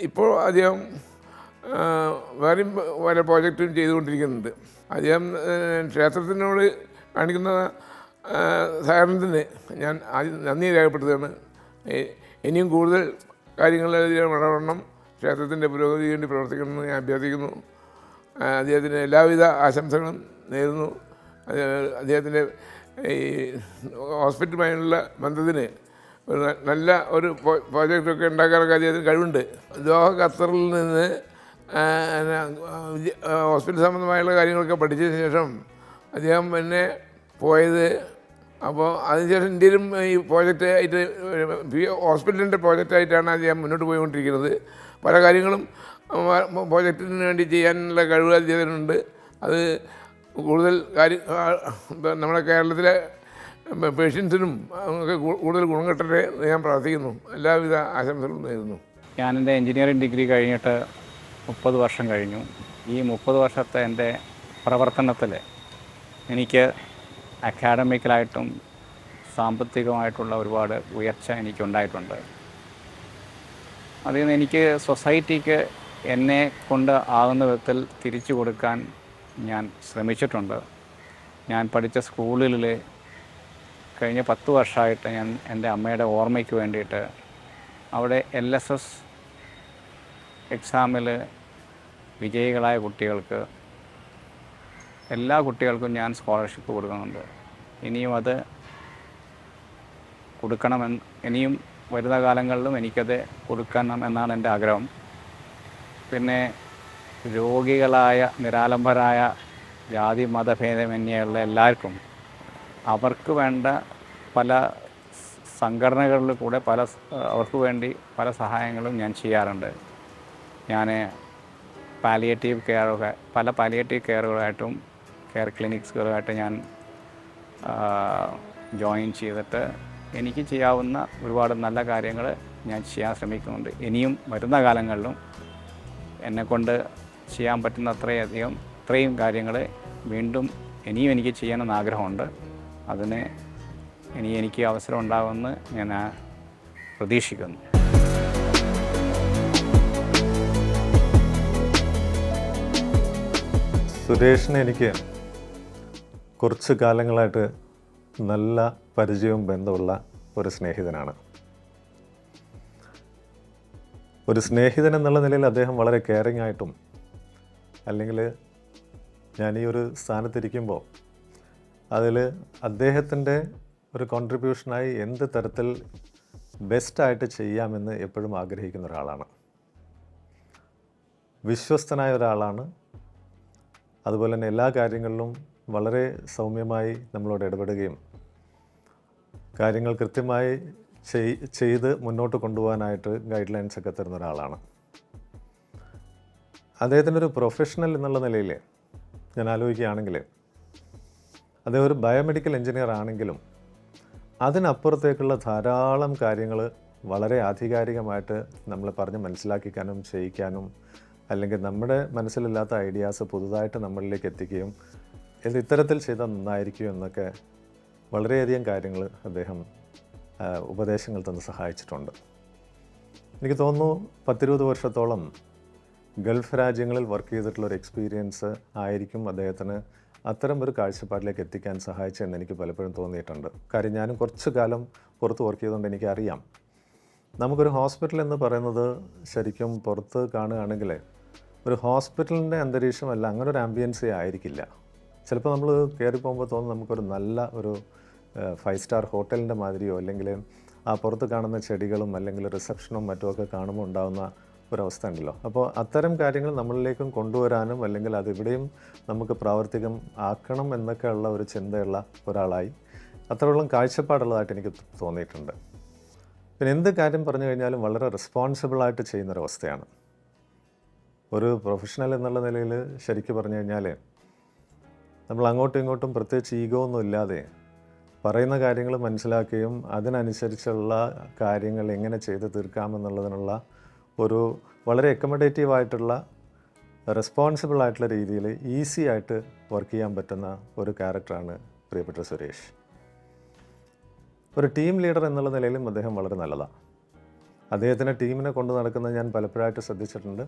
ഇപ്പോൾ അദ്ദേഹം വേറെയും പല പ്രോജക്റ്റും ചെയ്തുകൊണ്ടിരിക്കുന്നുണ്ട്. അദ്ദേഹം ക്ഷേത്രത്തിനോട് കാണിക്കുന്ന സഹകരണത്തിന് ഞാൻ ആദ്യം നന്ദി രേഖപ്പെടുത്തുകയാണ്. ഇനിയും കൂടുതൽ കാര്യങ്ങളിൽ ഇടപെടണം, ക്ഷേത്രത്തിൻ്റെ പുരോഗതിക്ക് വേണ്ടി പ്രവർത്തിക്കണമെന്ന് ഞാൻ അഭ്യർത്ഥിക്കുന്നു. അദ്ദേഹത്തിന് എല്ലാവിധ ആശംസകളും നേരുന്നു. അദ്ദേഹത്തിൻ്റെ ഈ ഹോസ്പിറ്റലുമായുള്ള ബന്ധത്തിന് ഒരു നല്ല ഒരു പ്രോജക്റ്റൊക്കെ ഉണ്ടാക്കാനൊക്കെ അദ്ദേഹത്തിന് കഴിവുണ്ട്. ഖത്തറിൽ നിന്ന് ഹോസ്പിറ്റൽ സംബന്ധമായുള്ള കാര്യങ്ങളൊക്കെ പഠിച്ചതിന് ശേഷം അദ്ദേഹം പിന്നെ പോയത്. അപ്പോൾ അതിനുശേഷം ഇന്ത്യയിലും ഈ പ്രോജക്റ്റായിട്ട് ഹോസ്പിറ്റലിൻ്റെ പ്രോജക്റ്റായിട്ടാണ് അദ്ദേഹം മുന്നോട്ട് പോയിക്കൊണ്ടിരിക്കുന്നത്. പല കാര്യങ്ങളും പ്രോജക്റ്റിന് വേണ്ടി ചെയ്യാനുള്ള കഴിവ് അദ്ദേഹത്തിനുണ്ട്. അത് കൂടുതൽ നമ്മുടെ കേരളത്തിലെ പേഷ്യൻസിനും ഒക്കെ കൂടുതൽ ഗുണം കിട്ടട്ടെ ഞാൻ പ്രാർത്ഥിക്കുന്നു. എല്ലാവിധ ആശംസകളും നേരുന്നു. ഞാൻ എൻ്റെ എൻജിനീയറിംഗ് ഡിഗ്രി കഴിഞ്ഞിട്ട് 30 വർഷം കഴിഞ്ഞു. ഈ 30 വർഷത്തെ എൻ്റെ പ്രവർത്തനത്തിൽ എനിക്ക് അക്കാഡമിക്കലായിട്ടും സാമ്പത്തികമായിട്ടുള്ള ഒരുപാട് ഉയർച്ച എനിക്കുണ്ടായിട്ടുണ്ട്. അതിൽ നിന്ന് എനിക്ക് സൊസൈറ്റിക്ക് എന്നെ കൊണ്ട് ആകുന്ന വിധത്തിൽ തിരിച്ചു കൊടുക്കാൻ ഞാൻ ശ്രമിച്ചിട്ടുണ്ട്. ഞാൻ പഠിച്ച സ്കൂളിൽ കഴിഞ്ഞ 10 വർഷമായിട്ട് ഞാൻ എൻ്റെ അമ്മയുടെ ഓർമ്മയ്ക്ക് വേണ്ടിയിട്ട് അവിടെ LSS എക്സാമിൽ വിജയികളായ കുട്ടികൾക്ക് എല്ലാ കുട്ടികൾക്കും ഞാൻ സ്കോളർഷിപ്പ് കൊടുക്കുന്നുണ്ട്. ഇനിയും അത് കൊടുക്കണമെന്ന് ഇനിയും വരുന്ന കാലങ്ങളിലും എനിക്കത് കൊടുക്കണം എന്നാണ് എൻ്റെ ആഗ്രഹം. പിന്നെ രോഗികളായ നിരാലംബരായ ജാതി മതഭേദമന്യുള്ള എല്ലാവർക്കും അവർക്ക് വേണ്ട പല സംഘടനകളിൽ കൂടെ അവർക്ക് വേണ്ടി പല സഹായങ്ങളും ഞാൻ ചെയ്യാറുണ്ട്. ഞാൻ പാലിയേറ്റീവ് കെയറൊക്കെ പല പാലിയേറ്റീവ് കെയറുകളായിട്ടും കെയർ ക്ലിനിക്സുകളുമായിട്ട് ഞാൻ ജോയിൻ ചെയ്തിട്ട് എനിക്ക് ചെയ്യാവുന്ന ഒരുപാട് നല്ല കാര്യങ്ങൾ ഞാൻ ചെയ്യാൻ ശ്രമിക്കുന്നുണ്ട്. ഇനിയും വരുന്ന കാലങ്ങളിലും എന്നെക്കൊണ്ട് ചെയ്യാൻ പറ്റുന്ന അത്രയും കാര്യങ്ങൾ വീണ്ടും ഇനിയും എനിക്ക് ചെയ്യണമെന്ന് ആഗ്രഹമുണ്ട്. അതിന് എനിക്ക് അവസരം ഉണ്ടാകുമെന്ന് ഞാൻ പ്രതീക്ഷിക്കുന്നു. സുരേഷിനെ എനിക്ക് കുറച്ച് കാലങ്ങളായിട്ട് നല്ല പരിചയവും ബന്ധമുള്ള ഒരു സ്നേഹിതനാണ്. ഒരു സ്നേഹിതൻ എന്നുള്ള നിലയിൽ അദ്ദേഹം വളരെ കെയറിങ് ആയിട്ടും, അല്ലെങ്കിൽ ഞാൻ ഈ ഒരു സ്ഥാനത്തിരിക്കുമ്പോൾ അതിൽ അദ്ദേഹത്തിൻ്റെ ഒരു കോൺട്രിബ്യൂഷനായി എന്ത് തരത്തിൽ ബെസ്റ്റായിട്ട് ചെയ്യാമെന്ന് എപ്പോഴും ആഗ്രഹിക്കുന്ന ഒരാളാണ്. വിശ്വസ്തനായ ഒരാളാണ്. അതുപോലെ തന്നെ എല്ലാ കാര്യങ്ങളിലും വളരെ സൗമ്യമായി നമ്മളോട് ഇടപെടുകയും കാര്യങ്ങൾ കൃത്യമായി ചെയ്ത് മുന്നോട്ട് കൊണ്ടുപോകാനായിട്ട് ഗൈഡ് ലൈൻസ് ഒക്കെ തരുന്ന ഒരാളാണ്. അദ്ദേഹത്തിൻ്റെ ഒരു പ്രൊഫഷണൽ എന്നുള്ള നിലയിൽ ഞാൻ ആലോചിക്കുകയാണെങ്കിൽ, അദ്ദേഹം ഒരു ബയോമെഡിക്കൽ എഞ്ചിനീയർ ആണെങ്കിലും അതിനപ്പുറത്തേക്കുള്ള ധാരാളം കാര്യങ്ങൾ വളരെ ആധികാരികമായിട്ട് നമ്മളെ പറഞ്ഞ് മനസ്സിലാക്കിക്കാനും ചെയ്യിക്കാനും, അല്ലെങ്കിൽ നമ്മുടെ മനസ്സിലില്ലാത്ത ഐഡിയാസ് പുതുതായിട്ട് നമ്മളിലേക്ക് എത്തിക്കുകയും ഇത് ഇത്തരത്തിൽ ചെയ്താൽ നന്നായിരിക്കും എന്നൊക്കെ വളരെയധികം കാര്യങ്ങൾ അദ്ദേഹം ഉപദേശങ്ങൾ തന്ന് സഹായിച്ചിട്ടുണ്ട്. എനിക്ക് തോന്നുന്നു 10-20 വർഷത്തോളം ഗൾഫ് രാജ്യങ്ങളിൽ വർക്ക് ചെയ്തിട്ടുള്ളൊരു എക്സ്പീരിയൻസ് ആയിരിക്കും അദ്ദേഹത്തിന് അത്തരം ഒരു കാഴ്ചപ്പാടിലേക്ക് എത്തിക്കാൻ സഹായിച്ചെന്ന് എനിക്ക് പലപ്പോഴും തോന്നിയിട്ടുണ്ട്. കാര്യം ഞാനും കുറച്ച് കാലം പുറത്ത് വർക്ക് ചെയ്തുകൊണ്ട് എനിക്കറിയാം, നമുക്കൊരു ഹോസ്പിറ്റൽ എന്ന് പറയുന്നത് ശരിക്കും പുറത്ത് കാണുകയാണെങ്കിൽ ഒരു ഹോസ്പിറ്റലിൻ്റെ അന്തരീക്ഷമല്ല, അങ്ങനെ ഒരു ആംബിയൻസേ ആയിരിക്കില്ല. ചിലപ്പോൾ നമ്മൾ കയറി പോകുമ്പോൾ തോന്നുന്നു നമുക്കൊരു നല്ല ഒരു 5 സ്റ്റാർ ഹോട്ടലിൻ്റെ മാതിരിയോ, അല്ലെങ്കിൽ ആ പുറത്ത് കാണുന്ന ചെടികളും അല്ലെങ്കിൽ റിസപ്ഷനും മറ്റുമൊക്കെ കാണുമ്പോൾ ഉണ്ടാകുന്ന ഒരവസ്ഥ ഉണ്ടല്ലോ. അപ്പോൾ അത്തരം കാര്യങ്ങൾ നമ്മളിലേക്കും കൊണ്ടുവരാനും, അല്ലെങ്കിൽ അതിവിടെയും നമുക്ക് പ്രാവർത്തികം ആക്കണം എന്നൊക്കെ ഉള്ള ഒരു ചിന്തയുള്ള ഒരാളായി അത്രയോളം കാഴ്ചപ്പാടുള്ളതായിട്ട് എനിക്ക് തോന്നിയിട്ടുണ്ട്. പിന്നെ എന്ത് കാര്യം പറഞ്ഞു കഴിഞ്ഞാലും വളരെ റെസ്പോൺസിബിളായിട്ട് ചെയ്യുന്നൊരവസ്ഥയാണ്. ഒരു പ്രൊഫഷണൽ എന്നുള്ള നിലയിൽ ശരിക്കും പറഞ്ഞു കഴിഞ്ഞാൽ നമ്മൾ അങ്ങോട്ടും ഇങ്ങോട്ടും പ്രത്യേകിച്ച് ഈഗോ ഒന്നും ഇല്ലാതെ പറയുന്ന കാര്യങ്ങൾ മനസ്സിലാക്കുകയും അതിനനുസരിച്ചുള്ള കാര്യങ്ങൾ എങ്ങനെ ചെയ്ത് തീർക്കാമെന്നുള്ളതിനുള്ള ഒരു വളരെ അക്കമഡേറ്റീവ് ആയിട്ടുള്ള റെസ്പോൺസിബിൾ ആയിട്ടുള്ള രീതിയിൽ ഈസി ആയിട്ട് വർക്ക് ചെയ്യാൻ പറ്റുന്ന ഒരു ക്യാരക്ടറാണ് പ്രിയപ്പെട്ട സുരേഷ്. ഒരു ടീം ലീഡർ എന്നുള്ള നിലയിലും അദ്ദേഹം വളരെ നല്ലതാണ്. അദ്ദേഹത്തിൻ്റെ ടീമിനെ കൊണ്ട് നടക്കുന്നത് ഞാൻ പലപ്പോഴായിട്ട് ശ്രദ്ധിച്ചിട്ടുണ്ട്.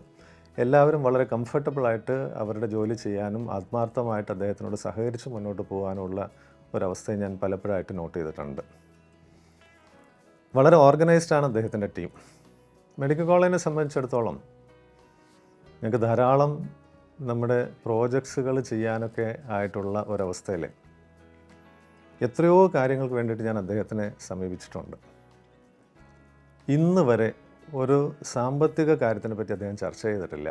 എല്ലാവരും വളരെ കംഫർട്ടബിളായിട്ട് അവരുടെ ജോലി ചെയ്യാനും ആത്മാർത്ഥമായിട്ട് അദ്ദേഹത്തിനോട് സഹകരിച്ച് മുന്നോട്ട് പോകാനുള്ള ഒരവസ്ഥയെ ഞാൻ പലപ്പോഴായിട്ട് നോട്ട് ചെയ്തിട്ടുണ്ട്. വളരെ ഓർഗനൈസ്ഡാണ് അദ്ദേഹത്തിൻ്റെ ടീം. മെഡിക്കൽ കോളേജിനെ സംബന്ധിച്ചിടത്തോളം ഞങ്ങൾക്ക് ധാരാളം നമ്മുടെ പ്രോജക്ട്സുകൾ ചെയ്യാനൊക്കെ ആയിട്ടുള്ള ഒരവസ്ഥയിൽ എത്രയോ കാര്യങ്ങൾക്ക് വേണ്ടിയിട്ട് ഞാൻ അദ്ദേഹത്തിനെ സമീപിച്ചിട്ടുണ്ട്. ഇന്ന് വരെ ഒരു സാമ്പത്തിക കാര്യത്തിനെ പറ്റി അദ്ദേഹം ചർച്ച ചെയ്തിട്ടില്ല.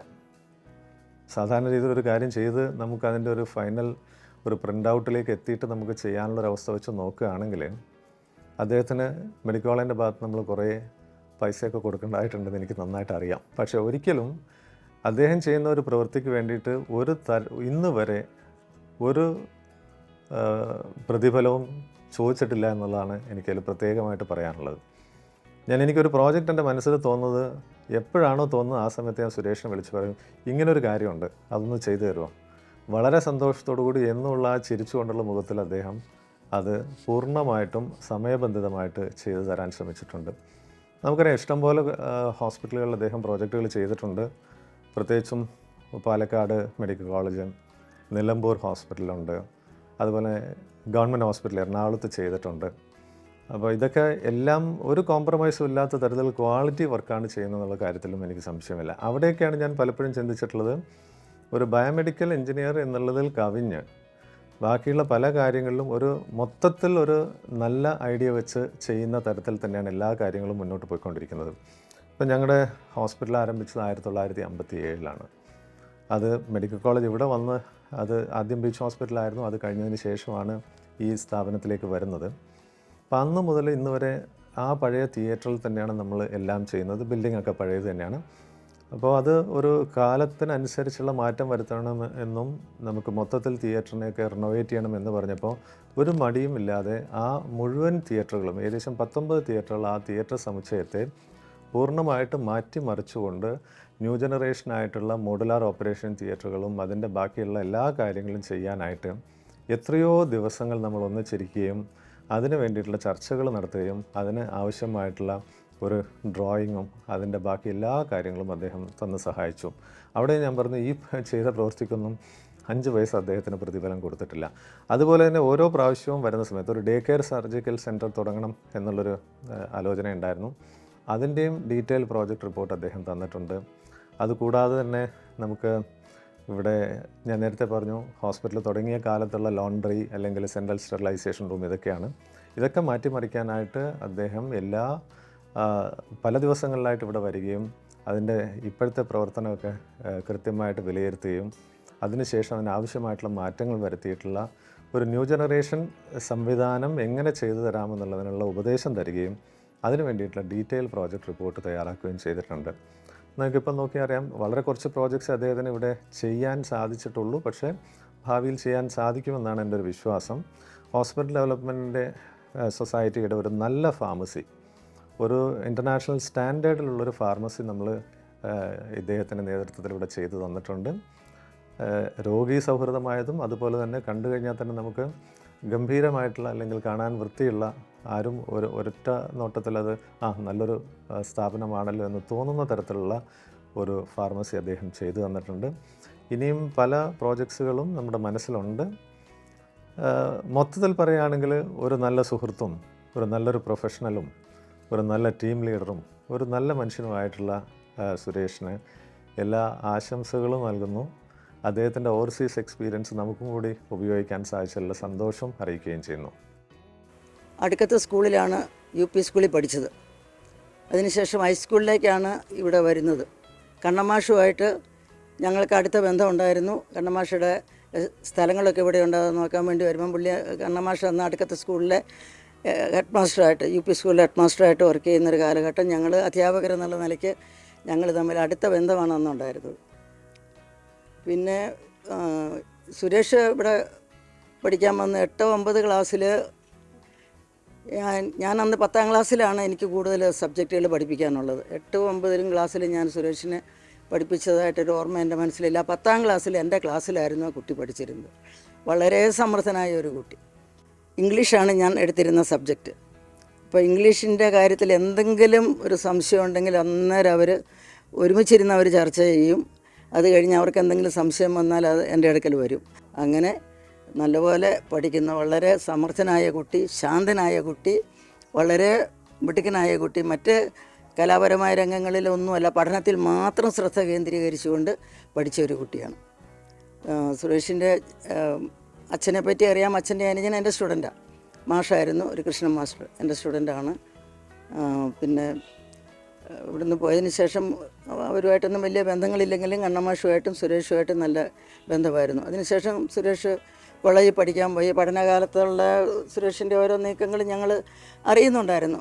സാധാരണ രീതിയിൽ ഒരു കാര്യം ചെയ്ത് നമുക്കതിൻ്റെ ഒരു ഫൈനൽ ഒരു പ്രിൻ്റ് ഔട്ടിലേക്ക് എത്തിയിട്ട് നമുക്ക് ചെയ്യാനുള്ളൊരവസ്ഥ വെച്ച് നോക്കുകയാണെങ്കിൽ അദ്ദേഹത്തിന് മെഡിക്കൽ കോളേജിൻ്റെ ഭാഗത്ത് നമ്മൾ കുറേ പൈസയൊക്കെ കൊടുക്കേണ്ടതായിട്ടുണ്ടെന്ന് എനിക്ക് നന്നായിട്ട് അറിയാം. പക്ഷേ ഒരിക്കലും അദ്ദേഹം ചെയ്യുന്ന ഒരു പ്രവൃത്തിക്ക് വേണ്ടിയിട്ട് ഇന്ന് വരെ ഒരു പ്രതിഫലവും ചോദിച്ചിട്ടില്ല എന്നുള്ളതാണ് എനിക്കതിൽ പ്രത്യേകമായിട്ട് പറയാനുള്ളത്. എനിക്കൊരു പ്രോജക്റ്റ് എൻ്റെ മനസ്സിൽ തോന്നുന്നത് എപ്പോഴാണോ തോന്നുന്നത് ആ സമയത്ത് ഞാൻ സുരേഷിനെ വിളിച്ച് പറയും, ഇങ്ങനൊരു കാര്യമുണ്ട്, അതൊന്ന് ചെയ്തു തരുമോ. വളരെ സന്തോഷത്തോടു കൂടി എന്നുള്ള ആ ചിരിച്ചുകൊണ്ടുള്ള മുഖത്തിൽ അദ്ദേഹം അത് പൂർണ്ണമായിട്ടും സമയബന്ധിതമായിട്ട് ചെയ്തു തരാൻ ശ്രമിച്ചിട്ടുണ്ട്. നമുക്കറിയാം ഇഷ്ടംപോലെ ഹോസ്പിറ്റലുകളിൽ അദ്ദേഹം പ്രോജക്റ്റുകൾ ചെയ്തിട്ടുണ്ട്. പ്രത്യേകിച്ചും പാലക്കാട് മെഡിക്കൽ കോളേജ്, നിലമ്പൂർ ഹോസ്പിറ്റലുണ്ട്, അതുപോലെ ഗവൺമെൻറ് ഹോസ്പിറ്റൽ എറണാകുളത്ത് ചെയ്തിട്ടുണ്ട്. അപ്പോൾ ഇതൊക്കെ എല്ലാം ഒരു കോംപ്രമൈസും ഇല്ലാത്ത തരത്തിൽ ക്വാളിറ്റി വർക്കാണ് ചെയ്യുന്നതെന്നുള്ള കാര്യത്തിലും എനിക്ക് സംശയമില്ല. അവിടെയൊക്കെയാണ് ഞാൻ പലപ്പോഴും ചിന്തിച്ചിട്ടുള്ളത്, ഒരു ബയോമെഡിക്കൽ എഞ്ചിനീയർ എന്നുള്ളതിൽ കവിഞ്ഞ് ബാക്കിയുള്ള പല കാര്യങ്ങളിലും ഒരു മൊത്തത്തിൽ ഒരു നല്ല ഐഡിയ വെച്ച് ചെയ്യുന്ന തരത്തിൽ തന്നെയാണ് എല്ലാ കാര്യങ്ങളും മുന്നോട്ട് പോയിക്കൊണ്ടിരിക്കുന്നത്. ഇപ്പം ഞങ്ങളുടെ ഹോസ്പിറ്റൽ ആരംഭിച്ചത് 1957 അത് മെഡിക്കൽ കോളേജ് ഇവിടെ വന്ന് അത് ആദ്യം ബീച്ച് ഹോസ്പിറ്റലായിരുന്നു. അത് കഴിഞ്ഞതിന് ശേഷമാണ് ഈ സ്ഥാപനത്തിലേക്ക് വരുന്നത്. അപ്പം അന്ന് മുതൽ ഇന്ന് വരെ ആ പഴയ തിയേറ്ററിൽ തന്നെയാണ് നമ്മൾ എല്ലാം ചെയ്യുന്നത്. ബിൽഡിങ്ങൊക്കെ പഴയത് തന്നെയാണ്. അപ്പോൾ അത് ഒരു കാലത്തിനനുസരിച്ചുള്ള മാറ്റം വരുത്തണം എന്നും നമുക്ക് മൊത്തത്തിൽ തിയേറ്ററിനെയൊക്കെ റിനോവേറ്റ് ചെയ്യണം എന്ന് പറഞ്ഞപ്പോൾ ഒരു മടിയും ഇല്ലാതെ ആ മുഴുവൻ തിയേറ്ററുകളും, ഏകദേശം 19 തിയേറ്ററുകൾ, ആ തിയേറ്റർ സമുച്ചയത്തെ പൂർണ്ണമായിട്ട് മാറ്റിമറിച്ചുകൊണ്ട് ന്യൂ ജനറേഷനായിട്ടുള്ള മോഡുലാർ ഓപ്പറേഷൻ തിയേറ്ററുകളും അതിൻ്റെ ബാക്കിയുള്ള എല്ലാ കാര്യങ്ങളും ചെയ്യാനായിട്ട് എത്രയോ ദിവസങ്ങൾ നമ്മൾ ഒന്നിച്ചിരിക്കുകയും അതിന് വേണ്ടിയിട്ടുള്ള ചർച്ചകൾ നടത്തുകയും അതിന് ആവശ്യമായിട്ടുള്ള ഒരു ഡ്രോയിങ്ങും അതിൻ്റെ ബാക്കി എല്ലാ കാര്യങ്ങളും അദ്ദേഹം തന്ന് സഹായിച്ചു. അവിടെ ഞാൻ പറഞ്ഞു, ഈ ചെയ്ത പ്രവൃത്തിക്കൊന്നും 5 പൈസ അദ്ദേഹത്തിന് പ്രതിഫലം കൊടുത്തിട്ടില്ല. അതുപോലെ തന്നെ ഓരോ പ്രാവശ്യവും വരുന്ന സമയത്ത് ഒരു ഡേ കെയർ സർജിക്കൽ സെൻറ്റർ തുടങ്ങണം എന്നുള്ളൊരു ആലോചന ഉണ്ടായിരുന്നു. അതിൻ്റെയും ഡീറ്റെയിൽ പ്രോജക്റ്റ് റിപ്പോർട്ട് അദ്ദേഹം തന്നിട്ടുണ്ട്. അതുകൂടാതെ തന്നെ നമുക്ക് ഇവിടെ ഞാൻ നേരത്തെ പറഞ്ഞു ഹോസ്പിറ്റൽ തുടങ്ങിയ കാലത്തുള്ള ലോണ്ടറി അല്ലെങ്കിൽ സെൻട്രൽ സ്റ്റെറിലൈസേഷൻ റൂം ഇതൊക്കെ മാറ്റിമറിക്കാനായിട്ട് അദ്ദേഹം പല ദിവസങ്ങളിലായിട്ട് ഇവിടെ വരികയും അതിൻ്റെ ഇപ്പോഴത്തെ പ്രവർത്തനമൊക്കെ കൃത്യമായിട്ട് വിലയിരുത്തുകയും അതിനുശേഷം അതിനാവശ്യമായിട്ടുള്ള മാറ്റങ്ങൾ വരുത്തിയിട്ടുള്ള ഒരു ന്യൂ ജനറേഷൻ സംവിധാനം എങ്ങനെ ചെയ്തു തരാമെന്നുള്ളതിനുള്ള ഉപദേശം തരികയും അതിനു വേണ്ടിയിട്ടുള്ള ഡീറ്റെയിൽ പ്രോജക്റ്റ് റിപ്പോർട്ട് തയ്യാറാക്കുകയും ചെയ്തിട്ടുണ്ട്. നമുക്കിപ്പം നോക്കിയാൽ അറിയാം വളരെ കുറച്ച് പ്രോജക്ട്സ് അദ്ദേഹത്തിന് ഇവിടെ ചെയ്യാൻ സാധിച്ചിട്ടുള്ളൂ. പക്ഷേ ഭാവിയിൽ ചെയ്യാൻ സാധിക്കുമെന്നാണ് എൻ്റെ ഒരു വിശ്വാസം. ഹോസ്പിറ്റൽ ഡെവലപ്മെൻറ്റിൻ്റെ സൊസൈറ്റിയുടെ ഒരു നല്ല ഫാർമസി, ഒരു ഇൻ്റർനാഷണൽ സ്റ്റാൻഡേർഡിലുള്ളൊരു ഫാർമസി നമ്മൾ ഇദ്ദേഹത്തിൻ്റെ നേതൃത്വത്തിൽ ഇവിടെ ചെയ്തു തന്നിട്ടുണ്ട്. രോഗി സൗഹൃദമായതും അതുപോലെ തന്നെ കണ്ടു കഴിഞ്ഞാൽ തന്നെ നമുക്ക് ഗംഭീരമായിട്ടുള്ള അല്ലെങ്കിൽ കാണാൻ വൃത്തിയുള്ള ആരും ഒരൊറ്റ നോട്ടത്തിൽ അത് നല്ലൊരു സ്ഥാപനമാണല്ലോ എന്ന് തോന്നുന്ന തരത്തിലുള്ള ഒരു ഫാർമസി അദ്ദേഹം ചെയ്തു തന്നിട്ടുണ്ട്. ഇനിയും പല പ്രോജക്ട്സുകളും നമ്മുടെ മനസ്സിലുണ്ട്. മൊത്തത്തിൽ പറയുകയാണെങ്കിൽ ഒരു നല്ല സുഹൃത്തും ഒരു നല്ലൊരു പ്രൊഫഷണലും ഒരു നല്ല ടീം ലീഡറും ഒരു നല്ല മനുഷ്യനുമായിട്ടുള്ള സുരേഷിന് എല്ലാ ആശംസകളും നൽകുന്നു. അദ്ദേഹത്തിൻ്റെ ഓവർസീസ് എക്സ്പീരിയൻസ് നമുക്കും കൂടി ഉപയോഗിക്കാൻ സാധിച്ചുള്ള സന്തോഷം അറിയിക്കുകയും ചെയ്യുന്നു. അടുക്കത്തെ സ്കൂളിലാണ് UP സ്കൂളിൽ പഠിച്ചത്. അതിനുശേഷം ഹൈസ്കൂളിലേക്കാണ് ഇവിടെ വരുന്നത്. കണ്ണമാഷുമായിട്ട് ഞങ്ങൾക്ക് അടുത്ത ബന്ധമുണ്ടായിരുന്നു. കണ്ണമാഷയുടെ സ്ഥലങ്ങളൊക്കെ ഇവിടെ ഉണ്ടാകുന്ന നോക്കാൻ വേണ്ടി വരുമ്പം പുള്ളി കണ്ണമാഷ എന്ന അടുക്കത്തെ സ്കൂളിലെ ഹെഡ് മാസ്റ്ററായിട്ട് UP സ്കൂളിലെ ഹെഡ് മാസ്റ്ററായിട്ട് വർക്ക് ചെയ്യുന്നൊരു കാലഘട്ടം ഞങ്ങൾ അധ്യാപകരെന്നുള്ള നിലയ്ക്ക് ഞങ്ങൾ തമ്മിൽ അടുത്ത ബന്ധമാണ് അന്നുണ്ടായിരുന്നത്. പിന്നെ സുരേഷ് ഇവിടെ പഠിക്കാൻ വന്ന് 8-9 ക്ലാസ്സിൽ ഞാൻ അന്ന് 10ാം ക്ലാസ്സിലാണ് എനിക്ക് കൂടുതൽ സബ്ജക്റ്റുകൾ പഠിപ്പിക്കാനുള്ളത്. 8-9 ക്ലാസ്സിൽ ഞാൻ സുരേഷിനെ പഠിപ്പിച്ചതായിട്ടൊരു ഓർമ്മ എൻ്റെ മനസ്സിലില്ല. 10ാം ക്ലാസ്സിൽ എൻ്റെ ക്ലാസ്സിലായിരുന്നു ആ കുട്ടി പഠിച്ചിരുന്നത്. വളരെ സമർത്ഥനായ ഒരു കുട്ടി. ഇംഗ്ലീഷാണ് ഞാൻ എടുത്തിരുന്ന സബ്ജക്റ്റ്. അപ്പോൾ ഇംഗ്ലീഷിൻ്റെ കാര്യത്തിൽ എന്തെങ്കിലും ഒരു സംശയം ഉണ്ടെങ്കിൽ അന്നേരം അവർ ഒരുമിച്ചിരുന്ന് അവർ ചർച്ച ചെയ്യും. അത് കഴിഞ്ഞ് അവർക്ക് എന്തെങ്കിലും സംശയം വന്നാൽ അത് എൻ്റെ അടുക്കൽ വരും. അങ്ങനെ നല്ലപോലെ പഠിക്കുന്ന വളരെ സമർത്ഥനായ കുട്ടി, ശാന്തനായ കുട്ടി, വളരെ മിടുക്കനായ കുട്ടി. മറ്റ് കലാപരമായ രംഗങ്ങളിലൊന്നുമല്ല, പഠനത്തിൽ മാത്രം ശ്രദ്ധ കേന്ദ്രീകരിച്ചുകൊണ്ട് പഠിച്ച ഒരു കുട്ടിയാണ്. സുരേഷിൻ്റെ അച്ഛനെ പറ്റി അറിയാം. അച്ഛൻ്റെ അനുജൻ എൻ്റെ സ്റ്റുഡൻറ്റാണ്, മാഷായിരുന്നു, ഒരു കൃഷ്ണൻ മാസ്റ്റർ എൻ്റെ സ്റ്റുഡൻ്റാണ്. പിന്നെ ഇവിടുന്ന് പോയതിന് ശേഷം അവരുമായിട്ടൊന്നും വലിയ ബന്ധങ്ങളില്ലെങ്കിലും കണ്ണമാഷുമായിട്ടും സുരേഷുമായിട്ടും നല്ല ബന്ധമായിരുന്നു. അതിനുശേഷം സുരേഷ് കോളേജിൽ പഠിക്കാൻ പോയി. പഠനകാലത്തുള്ള സുരേഷിൻ്റെ ഓരോ നീക്കങ്ങളും ഞങ്ങൾ അറിയുന്നുണ്ടായിരുന്നു.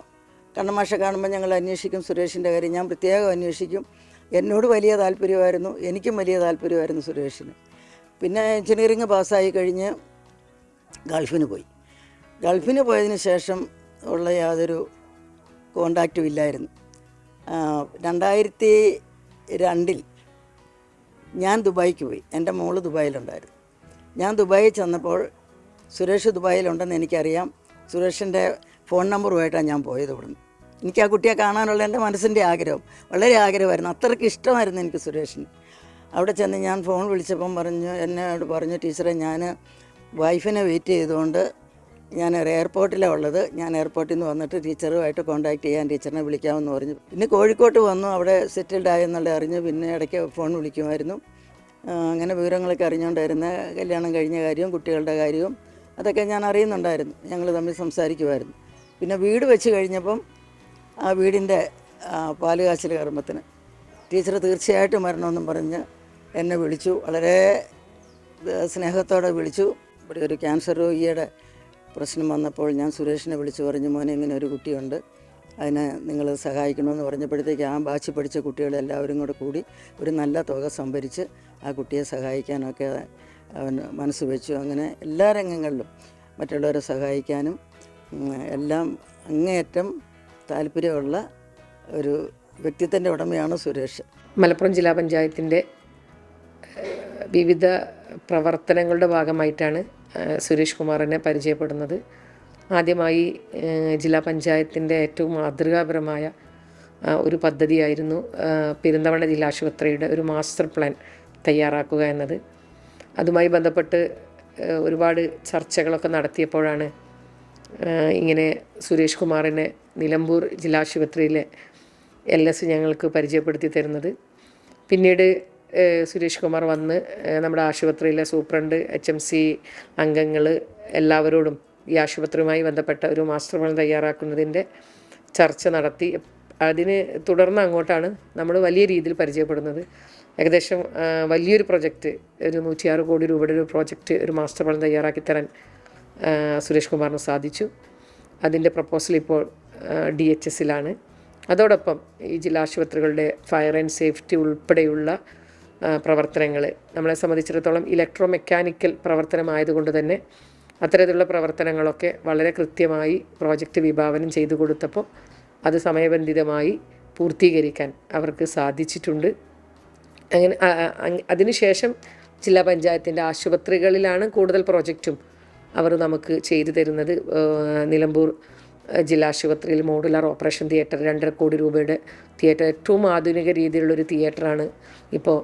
കണ്ണമാഷെ കാണുമ്പോൾ ഞങ്ങൾ അന്വേഷിക്കും സുരേഷിൻ്റെ കാര്യം. ഞാൻ പ്രത്യേകം അന്വേഷിക്കും. എന്നോട് വലിയ താല്പര്യമായിരുന്നു, എനിക്കും വലിയ താല്പര്യമായിരുന്നു സുരേഷിന്. പിന്നെ എഞ്ചിനീയറിങ് പാസ്സായി കഴിഞ്ഞ് ഗൾഫിന് പോയി. ഗൾഫിന് പോയതിന് ശേഷം ഉള്ള യാതൊരു കോണ്ടാക്റ്റും ഇല്ലായിരുന്നു. 2002 ഞാൻ ദുബായിക്ക് പോയി. എൻ്റെ മോള് ദുബായിലുണ്ടായിരുന്നു. ഞാൻ ദുബായിൽ ചെന്നപ്പോൾ സുരേഷ് ദുബായിലുണ്ടെന്ന് എനിക്കറിയാം. സുരേഷിൻ്റെ ഫോൺ നമ്പറുമായിട്ടാണ് ഞാൻ പോയത് ഇവിടുന്ന്. എനിക്ക് ആ കുട്ടിയെ കാണാനുള്ള എൻ്റെ മനസ്സിൻ്റെ ആഗ്രഹം, വളരെ ആഗ്രഹമായിരുന്നു. അത്രയ്ക്ക് ഇഷ്ടമായിരുന്നു എനിക്ക് സുരേഷിന്. അവിടെ ചെന്ന് ഞാൻ ഫോൺ വിളിച്ചപ്പം എന്നോട് പറഞ്ഞു, ടീച്ചറെ ഞാൻ വൈഫിനെ വെയിറ്റ് ചെയ്തുകൊണ്ട് ഞാൻ എയർപോർട്ടിലാണ് ഉള്ളത്, ഞാൻ എയർപോർട്ടിൽ നിന്ന് വന്നിട്ട് ടീച്ചറുമായിട്ട് കോൺടാക്ട് ചെയ്യാൻ ടീച്ചറിനെ വിളിക്കാമെന്ന് പറഞ്ഞു. പിന്നെ കോഴിക്കോട്ട് വന്നു, അവിടെ സെറ്റിൽഡ് ആയെന്നുള്ള അറിഞ്ഞു. പിന്നെ ഇടയ്ക്ക് ഫോൺ വിളിക്കുമായിരുന്നു. അങ്ങനെ വിവരങ്ങളൊക്കെ അറിഞ്ഞുകൊണ്ടായിരുന്ന കല്യാണം കഴിഞ്ഞ കാര്യവും കുട്ടികളുടെ കാര്യവും അതൊക്കെ ഞാൻ അറിയുന്നുണ്ടായിരുന്നു. ഞങ്ങൾ തമ്മിൽ സംസാരിക്കുമായിരുന്നു. പിന്നെ വീട് വെച്ച് കഴിഞ്ഞപ്പം ആ വീടിൻ്റെ പാലുകാച്ചൽ കർമ്മത്തിന് ടീച്ചർ തീർച്ചയായിട്ടും വരണമെന്നും പറഞ്ഞ് എന്നെ വിളിച്ചു. വളരെ സ്നേഹത്തോടെ വിളിച്ചു. ഇവിടെ ഒരു ക്യാൻസർ രോഗിയുടെ പ്രശ്നം വന്നപ്പോൾ ഞാൻ സുരേഷിനെ വിളിച്ചു പറഞ്ഞു, മോനെ ഇങ്ങനെ ഒരു കുട്ടിയുണ്ട്, അതിനെ നിങ്ങൾ സഹായിക്കണമെന്ന് പറഞ്ഞപ്പോഴത്തേക്ക് ആ ബാച്ച് പഠിച്ച കുട്ടികളെല്ലാവരും കൂടി ഒരു നല്ല തുക സംഭരിച്ച് ആ കുട്ടിയെ സഹായിക്കാനൊക്കെ അവൻ മനസ്സ് വെച്ചു. അങ്ങനെ എല്ലാ രംഗങ്ങളിലും മറ്റുള്ളവരെ സഹായിക്കാനും എല്ലാം അങ്ങേയറ്റം താല്പര്യമുള്ള ഒരു വ്യക്തിത്വത്തിൻ്റെ ഉടമയാണ് സുരേഷ്. മലപ്പുറം ജില്ലാ പഞ്ചായത്തിൻ്റെ വിവിധ പ്രവർത്തനങ്ങളുടെ ഭാഗമായിട്ടാണ് സുരേഷ് കുമാറിനെ പരിചയപ്പെടുന്നത്. ആദ്യമായി ജില്ലാ പഞ്ചായത്തിൻ്റെ ഏറ്റവും മാതൃകാപരമായ ഒരു പദ്ധതിയായിരുന്നു പെരിന്തൽമണ്ണ ജില്ലാ ആശുപത്രിയുടെ ഒരു മാസ്റ്റർ പ്ലാൻ തയ്യാറാക്കുക എന്നത്. അതുമായി ബന്ധപ്പെട്ട് ഒരുപാട് ചർച്ചകളൊക്കെ നടത്തിയപ്പോഴാണ് ഇങ്ങനെ സുരേഷ് കുമാറിനെ നിലമ്പൂർ ജില്ലാശുപത്രിയിലെ LS ഞങ്ങൾക്ക് പരിചയപ്പെടുത്തി തരുന്നത്. പിന്നീട് സുരേഷ് കുമാർ വന്ന് നമ്മുടെ ആശുപത്രിയിലെ സൂപ്രണ്ട്, HMC അംഗങ്ങൾ എല്ലാവരോടും ഈ ആശുപത്രിയുമായി ബന്ധപ്പെട്ട ഒരു മാസ്റ്റർ പ്ലാൻ തയ്യാറാക്കുന്നതിൻ്റെ ചർച്ച നടത്തി. അതിന് തുടർന്ന് അങ്ങോട്ടാണ് നമ്മൾ വലിയ രീതിയിൽ പരിചയപ്പെടുന്നത്. ഏകദേശം വലിയൊരു പ്രൊജക്റ്റ്, ഒരു 106 കോടി രൂപയുടെ ഒരു പ്രോജക്റ്റ്, ഒരു മാസ്റ്റർ പ്ലാൻ തയ്യാറാക്കി തരാൻ സുരേഷ് കുമാറിന് സാധിച്ചു. അതിൻ്റെ പ്രപ്പോസൽ ഇപ്പോൾ DHSലാണ്. അതോടൊപ്പം ഈ ജില്ലാ ആശുപത്രികളുടെ ഫയർ ആൻഡ് സേഫ്റ്റി ഉൾപ്പെടെയുള്ള പ്രവർത്തനങ്ങൾ നമ്മളെ സംബന്ധിച്ചിടത്തോളം ഇലക്ട്രോ മെക്കാനിക്കൽ പ്രവർത്തനമായതുകൊണ്ട് തന്നെ അത്തരത്തിലുള്ള പ്രവർത്തനങ്ങളൊക്കെ വളരെ കൃത്യമായി പ്രോജക്റ്റ് വിഭാവനം ചെയ്തു കൊടുത്തപ്പോൾ അത് സമയബന്ധിതമായി പൂർത്തീകരിക്കാൻ അവർക്ക് സാധിച്ചിട്ടുണ്ട്. അങ്ങനെ അതിനുശേഷം ജില്ലാ പഞ്ചായത്തിൻ്റെ ആശുപത്രികളിലാണ് കൂടുതൽ പ്രോജക്റ്റും അവർ നമുക്ക് ചെയ്തു തരുന്നത്. നിലമ്പൂർ ജില്ലാ ആശുപത്രിയിൽ മോഡുലാർ ഓപ്പറേഷൻ തിയേറ്റർ 2.5 കോടി രൂപയുടെ തിയേറ്റർ, ഏറ്റവും ആധുനിക രീതിയിലുള്ളൊരു തിയേറ്ററാണ് ഇപ്പോൾ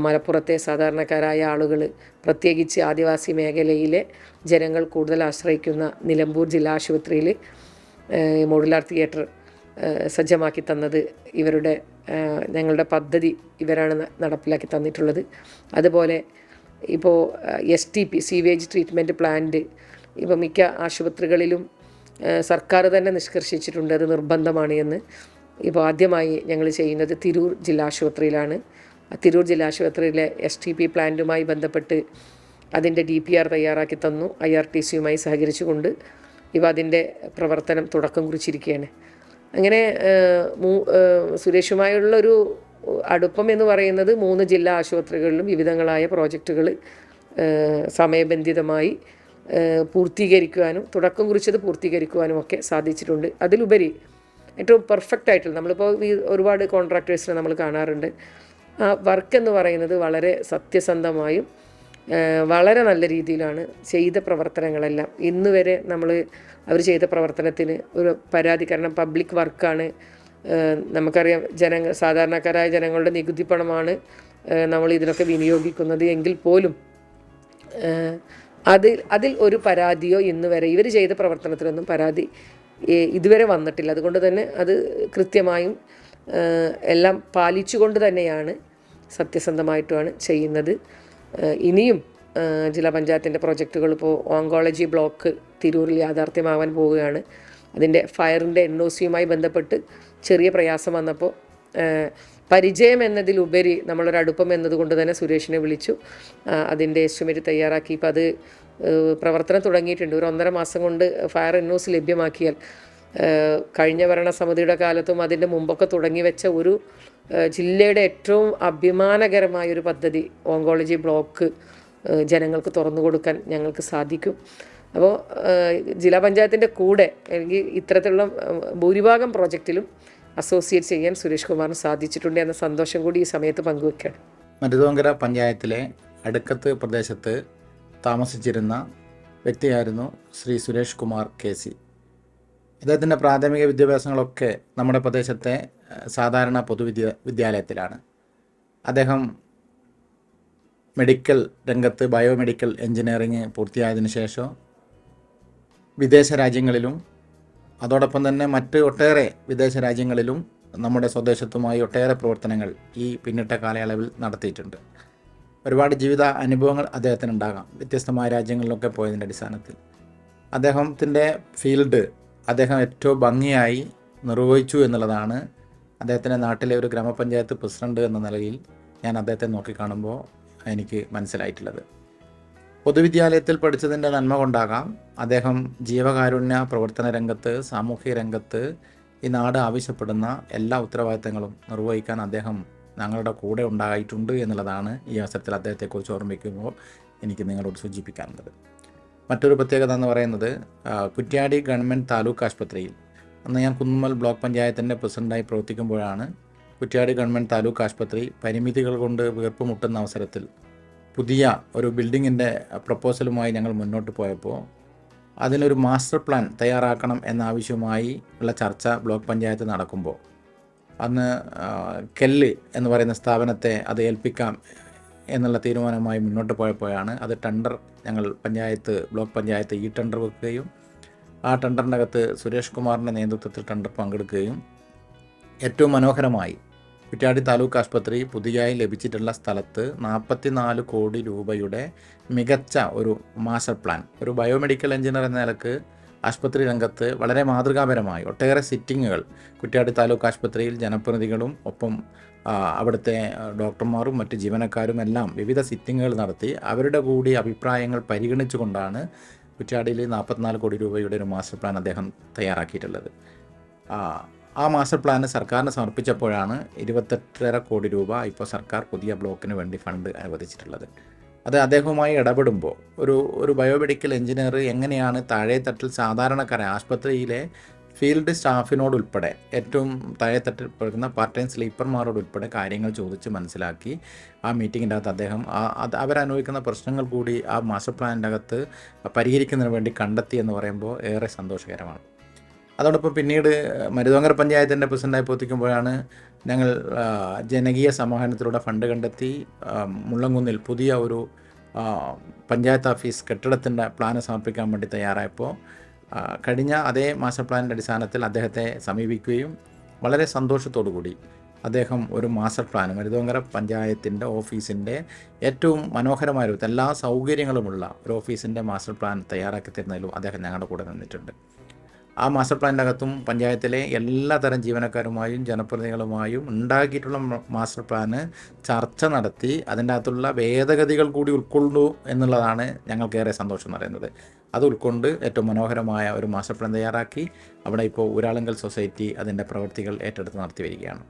മലപ്പുറത്തെ സാധാരണക്കാരായ ആളുകൾ, പ്രത്യേകിച്ച് ആദിവാസി മേഖലയിലെ ജനങ്ങൾ കൂടുതൽ ആശ്രയിക്കുന്ന നിലമ്പൂർ ജില്ലാ ആശുപത്രിയിൽ മോഡുലാർ തിയേറ്റർ സജ്ജമാക്കി തന്നത് ഇവരുടെ ഞങ്ങളുടെ പദ്ധതി ഇവരാണ് നടപ്പിലാക്കി തന്നിട്ടുള്ളത്. അതുപോലെ ഇപ്പോൾ STP സീവേജ് ട്രീറ്റ്മെൻറ്റ് പ്ലാന്റ് ഇപ്പോൾ മിക്ക ആശുപത്രികളിലും സർക്കാർ തന്നെ നിഷ്കർഷിച്ചിട്ടുണ്ട്, അത് നിർബന്ധമാണ് എന്ന്. ഇപ്പോൾ ആദ്യമായി ഞങ്ങൾ ചെയ്യുന്നത് തിരൂർ ജില്ലാ ആശുപത്രിയിലാണ്. തിരൂർ ജില്ലാ ആശുപത്രിയിലെ STP പ്ലാന്റുമായി ബന്ധപ്പെട്ട് അതിൻ്റെ DPR തയ്യാറാക്കി തന്നു. IRTCയുമായി സഹകരിച്ചുകൊണ്ട് ഇപ്പോൾ അതിൻ്റെ പ്രവർത്തനം തുടക്കം കുറിച്ചിരിക്കുകയാണ്. അങ്ങനെ സുരേഷുമായുള്ളൊരു അടുപ്പം എന്ന് പറയുന്നത് 3 ജില്ലാ ആശുപത്രികളിലും വിവിധങ്ങളായ പ്രോജക്റ്റുകൾ സമയബന്ധിതമായി പൂർത്തീകരിക്കുവാനും തുടക്കം കുറിച്ചത് പൂർത്തീകരിക്കുവാനും ഒക്കെ സാധിച്ചിട്ടുണ്ട്. അതിലുപരി ഏറ്റവും പെർഫെക്റ്റ് ആയിട്ടുള്ള, നമ്മളിപ്പോൾ ഒരുപാട് കോൺട്രാക്ടേഴ്സിനെ നമ്മൾ കാണാറുണ്ട്, ആ വർക്ക് എന്ന് പറയുന്നത് വളരെ സത്യസന്ധമായും വളരെ നല്ല രീതിയിലാണ് ചെയ്ത പ്രവർത്തനങ്ങളെല്ലാം. ഇന്ന് വരെ നമ്മൾ അവർ ചെയ്ത പ്രവർത്തനത്തിന് ഒരു പരാതി, കാരണം പബ്ലിക് വർക്കാണ്, നമുക്കറിയാം സാധാരണക്കാരായ ജനങ്ങളുടെ നികുതി പണമാണ് നമ്മൾ ഇതിനൊക്കെ വിനിയോഗിക്കുന്നത് എങ്കിൽ പോലും അതിൽ ഒരു പരാതിയോ ഇന്ന് വരെ ഇവർ ചെയ്ത പ്രവർത്തനത്തിലൊന്നും പരാതി ഇതുവരെ വന്നിട്ടില്ല. അതുകൊണ്ട് തന്നെ അത് കൃത്യമായും എല്ലാം പാലിച്ചുകൊണ്ട് തന്നെയാണ് സത്യസന്ധമായിട്ടുമാണ് ചെയ്യുന്നത്. ഇനിയും ജില്ലാ പഞ്ചായത്തിൻ്റെ പ്രൊജക്റ്റുകൾ ഇപ്പോൾ ഓങ്കോളജി ബ്ലോക്ക് തിരൂരിൽ യാഥാർത്ഥ്യമാവാൻ പോവുകയാണ്. അതിൻ്റെ ഫയറിൻ്റെ NOCയുമായി ബന്ധപ്പെട്ട് ചെറിയ പ്രയാസം വന്നപ്പോൾ പരിചയം എന്നതിലുപരി നമ്മളൊരടുപ്പം എന്നതുകൊണ്ട് തന്നെ സുരേഷിനെ വിളിച്ചു. അതിൻ്റെ എസ്റ്റിമേറ്റ് തയ്യാറാക്കി ഇപ്പോൾ അത് പ്രവർത്തനം തുടങ്ങിയിട്ടുണ്ട്. ഒരു 1.5 മാസം കൊണ്ട് ഫയർ NOC ലഭ്യമാക്കിയാൽ കഴിഞ്ഞ ഭരണസമിതിയുടെ കാലത്തും അതിൻ്റെ മുമ്പൊക്കെ തുടങ്ങി വെച്ച ഒരു ജില്ലയുടെ ഏറ്റവും അഭിമാനകരമായൊരു പദ്ധതി ഓങ്കോളജി ബ്ലോക്ക് ജനങ്ങൾക്ക് തുറന്നു കൊടുക്കാൻ ഞങ്ങൾക്ക് സാധിക്കും. അപ്പോൾ ജില്ലാ പഞ്ചായത്തിൻ്റെ കൂടെ എനിക്ക് ഇത്തരത്തിലുള്ള ഭൂരിഭാഗം പ്രോജക്റ്റിലും അസോസിയേറ്റ് ചെയ്യാൻ സുരേഷ് കുമാറിന് സാധിച്ചിട്ടുണ്ട് എന്ന സന്തോഷം കൂടി ഈ സമയത്ത് പങ്കുവെക്കുകയാണ്. മരുതോങ്കര പഞ്ചായത്തിലെ അടുക്കത്ത് പ്രദേശത്ത് താമസിച്ചിരുന്ന വ്യക്തിയായിരുന്നു ശ്രീ സുരേഷ് കുമാർ KC. അദ്ദേഹത്തിൻ്റെ പ്രാഥമിക വിദ്യാഭ്യാസങ്ങളൊക്കെ നമ്മുടെ പ്രദേശത്തെ സാധാരണ വിദ്യാലയത്തിലാണ്. അദ്ദേഹം മെഡിക്കൽ രംഗത്ത് ബയോമെഡിക്കൽ എഞ്ചിനീയറിംഗ് പൂർത്തിയായതിനു ശേഷം വിദേശ രാജ്യങ്ങളിലും അതോടൊപ്പം തന്നെ മറ്റ് ഒട്ടേറെ വിദേശ രാജ്യങ്ങളിലും നമ്മുടെ സ്വദേശത്തുമായി ഒട്ടേറെ പ്രവർത്തനങ്ങൾ ഈ പിന്നിട്ട കാലയളവിൽ നടത്തിയിട്ടുണ്ട്. ഒരുപാട് ജീവിത അനുഭവങ്ങൾ അദ്ദേഹത്തിനുണ്ടാകാം, വ്യത്യസ്തമായ രാജ്യങ്ങളിലൊക്കെ പോയതിൻ്റെ അടിസ്ഥാനത്തിൽ. അദ്ദേഹത്തിൻ്റെ ഫീൽഡ് അദ്ദേഹം ഏറ്റവും ഭംഗിയായി നിർവഹിച്ചു എന്നുള്ളതാണ് അദ്ദേഹത്തിൻ്റെ നാട്ടിലെ ഒരു ഗ്രാമപഞ്ചായത്ത് പ്രസിഡന്റ് എന്ന നിലയിൽ ഞാൻ അദ്ദേഹത്തെ നോക്കിക്കാണുമ്പോൾ എനിക്ക് മനസ്സിലായിട്ടുള്ളത്. പൊതുവിദ്യാലയത്തിൽ പഠിച്ചതിൻ്റെ നന്മ കൊണ്ടാകാം അദ്ദേഹം ജീവകാരുണ്യ പ്രവർത്തന രംഗത്ത്, സാമൂഹിക രംഗത്ത് ഈ നാട് ആവശ്യപ്പെടുന്ന എല്ലാ ഉത്തരവാദിത്തങ്ങളും നിർവഹിക്കാൻ അദ്ദേഹം ഞങ്ങളുടെ കൂടെ ഉണ്ടായിട്ടുണ്ട് എന്നുള്ളതാണ് ഈ അവസരത്തിൽ അദ്ദേഹത്തെക്കുറിച്ച് ഓർമ്മിക്കുമ്പോൾ എനിക്ക് നിങ്ങളോട് സൂചിപ്പിക്കാനുള്ളത്. മറ്റൊരു പ്രത്യേകത എന്ന് പറയുന്നത് കുറ്റ്യാടി ഗവൺമെൻറ് താലൂക്ക് ആശുപത്രിയിൽ അന്ന് ഞാൻ കുന്നുമ്മൽ ബ്ലോക്ക് പഞ്ചായത്തിൻ്റെ പ്രസിഡൻ്റായി പ്രവർത്തിക്കുമ്പോഴാണ് കുറ്റ്യാടി ഗവൺമെൻറ് താലൂക്ക് ആശുപത്രി പരിമിതികൾ കൊണ്ട് വീർപ്പുമുട്ടുന്ന അവസരത്തിൽ പുതിയ ഒരു ബിൽഡിങ്ങിൻ്റെ പ്രപ്പോസലുമായി ഞങ്ങൾ മുന്നോട്ട് പോയപ്പോൾ അതിനൊരു മാസ്റ്റർ പ്ലാൻ തയ്യാറാക്കണം എന്ന ആവശ്യവുമായി ഉള്ള ചർച്ച ബ്ലോക്ക് പഞ്ചായത്ത് നടക്കുമ്പോൾ അന്ന് കെല്ല് എന്ന് പറയുന്ന സ്ഥാപനത്തെ അത് ഏൽപ്പിക്കാം എന്നുള്ള തീരുമാനമായി മുന്നോട്ട് പോയപ്പോഴാണ് അത് ടെൻഡർ ഞങ്ങൾ ബ്ലോക്ക് പഞ്ചായത്ത് ഈ ടെൻഡർ വെക്കുകയും ആ ടെൻഡറിൻ്റെ അകത്ത് സുരേഷ് കുമാറിൻ്റെ നേതൃത്വത്തിൽ ടെൻഡർ പങ്കെടുക്കുകയും ഏറ്റവും മനോഹരമായി കുറ്റ്യാടി താലൂക്ക് ആശുപത്രി പുതിയതായി ലഭിച്ചിട്ടുള്ള സ്ഥലത്ത് 44 കോടി രൂപയുടെ മികച്ച ഒരു മാസ്റ്റർ പ്ലാൻ, ഒരു ബയോമെഡിക്കൽ എഞ്ചിനീയർ എന്ന നിലക്ക് ആശുപത്രി രംഗത്ത് വളരെ മാതൃകാപരമായി ഒട്ടേറെ സിറ്റിങ്ങുകൾ കുറ്റ്യാടി താലൂക്ക് ആശുപത്രിയിൽ ജനപ്രതിനിധികളും ഒപ്പം അവിടുത്തെ ഡോക്ടർമാരും മറ്റ് ജീവനക്കാരും എല്ലാം വിവിധ സിറ്റിങ്ങുകൾ നടത്തി അവരുടെ കൂടി അഭിപ്രായങ്ങൾ പരിഗണിച്ചുകൊണ്ടാണ് കുറ്റ്യാടിയിൽ 44 കോടി രൂപയുടെ ഒരു മാസ്റ്റർ പ്ലാൻ അദ്ദേഹം തയ്യാറാക്കിയിട്ടുള്ളത്. ആ മാസ്റ്റർ പ്ലാൻ സർക്കാരിന് സമർപ്പിച്ചപ്പോഴാണ് 28.5 കോടി രൂപ ഇപ്പോൾ സർക്കാർ പുതിയ ബ്ലോക്കിന് വേണ്ടി ഫണ്ട് അനുവദിച്ചിട്ടുള്ളത്. അത് അദ്ദേഹവുമായി ഇടപെടുമ്പോൾ ഒരു ബയോമെഡിക്കൽ എഞ്ചിനീയർ എങ്ങനെയാണ് താഴെത്തട്ടിൽ സാധാരണക്കാരെ ആശുപത്രിയിലെ ഫീൽഡ് സ്റ്റാഫിനോടുൾപ്പെടെ ഏറ്റവും താഴെത്തട്ടിൽ പെടുന്ന പാർട്ട് ടൈം സ്ലീപ്പർമാരോടുൾപ്പെടെ കാര്യങ്ങൾ ചോദിച്ച് മനസ്സിലാക്കി ആ മീറ്റിങ്ങിൻ്റെ അകത്ത് അദ്ദേഹം അവരനുഭവിക്കുന്ന പ്രശ്നങ്ങൾ കൂടി ആ മാസ്റ്റർ പ്ലാനിൻ്റെ അകത്ത് പരിഹരിക്കുന്നതിന് വേണ്ടി കണ്ടെത്തി എന്ന് പറയുമ്പോൾ ഏറെ സന്തോഷകരമാണ്. അതോടൊപ്പം പിന്നീട് മരുതോങ്കര പഞ്ചായത്തിൻ്റെ പ്രസിഡൻ്റായി പ്രവർത്തിക്കുമ്പോഴാണ് ഞങ്ങൾ ജനകീയ സമാഹരണത്തിലൂടെ ഫണ്ട് കണ്ടെത്തി മുള്ളംകുന്നിൽ പുതിയ ഒരു പഞ്ചായത്ത് ഓഫീസ് കെട്ടിടത്തിൻ്റെ പ്ലാന് സമർപ്പിക്കാൻ വേണ്ടി തയ്യാറായപ്പോൾ കഴിഞ്ഞ അതേ മാസ്റ്റർ പ്ലാനിൻ്റെ അടിസ്ഥാനത്തിൽ അദ്ദേഹത്തെ സമീപിക്കുകയും വളരെ സന്തോഷത്തോടു കൂടി അദ്ദേഹം ഒരു മാസ്റ്റർ പ്ലാൻ മരുതോങ്കര പഞ്ചായത്തിൻ്റെ ഓഫീസിൻ്റെ ഏറ്റവും മനോഹരമായ രൂപത്തിൽ എല്ലാ സൗകര്യങ്ങളുമുള്ള ഒരു ഓഫീസിൻ്റെ മാസ്റ്റർ പ്ലാൻ തയ്യാറാക്കി തരുന്നതിലും അദ്ദേഹം ഞങ്ങളുടെ കൂടെ നിന്നിട്ടുണ്ട്. ആ മാസ്റ്റർ പ്ലാനിൻ്റെ അകത്തും പഞ്ചായത്തിലെ എല്ലാ തരം ജീവനക്കാരുമായും ജനപ്രതിനിധികളുമായും ഉണ്ടാക്കിയിട്ടുള്ള മാസ്റ്റർ പ്ലാന് ചർച്ച നടത്തി അതിൻ്റെ അകത്തുള്ള ഭേദഗതികൾ കൂടി ഉൾക്കൊണ്ടു എന്നുള്ളതാണ് ഞങ്ങൾക്കേറെ സന്തോഷം എന്ന് പറയുന്നത്. അത് ഉൾക്കൊണ്ട് ഏറ്റവും മനോഹരമായ ഒരു മാസ്റ്റർ പ്ലാൻ തയ്യാറാക്കി അവിടെ ഇപ്പോൾ ഊരാളുങ്കൽ സൊസൈറ്റി അതിൻ്റെ പ്രവൃത്തികൾ ഏറ്റെടുത്ത് നടത്തി വരികയാണ്.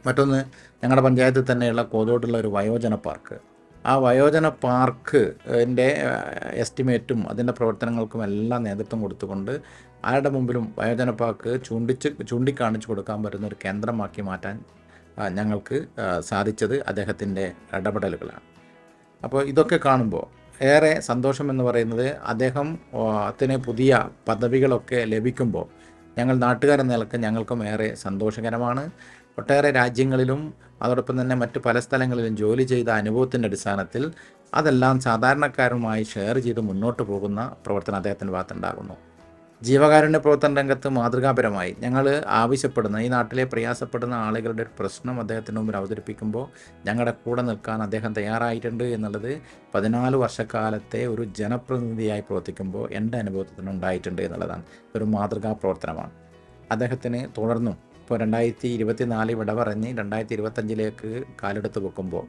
മറ്റൊന്ന്, ഞങ്ങളുടെ പഞ്ചായത്തിൽ തന്നെയുള്ള കോതോടുള്ള ഒരു വയോജന പാർക്ക്. ആ വയോജന പാർക്കിൻ്റെ എസ്റ്റിമേറ്റും അതിൻ്റെ പ്രവർത്തനങ്ങൾക്കും എല്ലാം നേതൃത്വം കൊടുത്തുകൊണ്ട് ആരുടെ മുമ്പിലും വയോജന പാർക്ക് ചൂണ്ടിക്കാണിച്ചു കൊടുക്കാൻ പറ്റുന്ന ഒരു കേന്ദ്രമാക്കി മാറ്റാൻ ഞങ്ങൾക്ക് സാധിച്ചത് അദ്ദേഹത്തിൻ്റെ ഇടപെടലുകളാണ്. അപ്പോൾ ഇതൊക്കെ കാണുമ്പോൾ ഏറെ സന്തോഷം എന്ന് പറയുന്നത് അദ്ദേഹത്തിന് പുതിയ പദവികളൊക്കെ ലഭിക്കുമ്പോൾ ഞങ്ങൾ നാട്ടുകാരെന്ന നിലക്ക് ഞങ്ങൾക്കും ഏറെ സന്തോഷകരമാണ്. ഒട്ടേറെ രാജ്യങ്ങളിലും അതോടൊപ്പം തന്നെ മറ്റ് പല സ്ഥലങ്ങളിലും ജോലി ചെയ്ത അനുഭവത്തിൻ്റെ അടിസ്ഥാനത്തിൽ അതെല്ലാം സാധാരണക്കാരുമായി ഷെയർ ചെയ്ത് മുന്നോട്ട് പോകുന്ന പ്രവർത്തനം അദ്ദേഹത്തിൻ്റെ ഭാഗത്തുണ്ടാകുന്നു. ജീവകാരുണ്യ പ്രവർത്തന രംഗത്ത് മാതൃകാപരമായി ഞങ്ങൾ ആവശ്യപ്പെടുന്ന ഈ നാട്ടിലെ പ്രയാസപ്പെടുന്ന ആളുകളുടെ ഒരു പ്രശ്നം അദ്ദേഹത്തിന് മുമ്പിൽ അവതരിപ്പിക്കുമ്പോൾ ഞങ്ങളുടെ കൂടെ നിൽക്കാൻ അദ്ദേഹം തയ്യാറായിട്ടുണ്ട് എന്നുള്ളത് 14 വർഷക്കാലത്തെ ഒരു ജനപ്രതിനിധിയായി പ്രവർത്തിക്കുമ്പോൾ എൻ്റെ അനുഭവത്തിൽ ഉണ്ടായിട്ടുണ്ട് എന്നുള്ളതാണ്. ഒരു മാതൃകാ പ്രവർത്തനമാണ്. അദ്ദേഹത്തിന് തുടർന്നും ഇപ്പോൾ 2024 വിട പറഞ്ഞ് 2025 കാലെടുത്ത് വെക്കുമ്പോൾ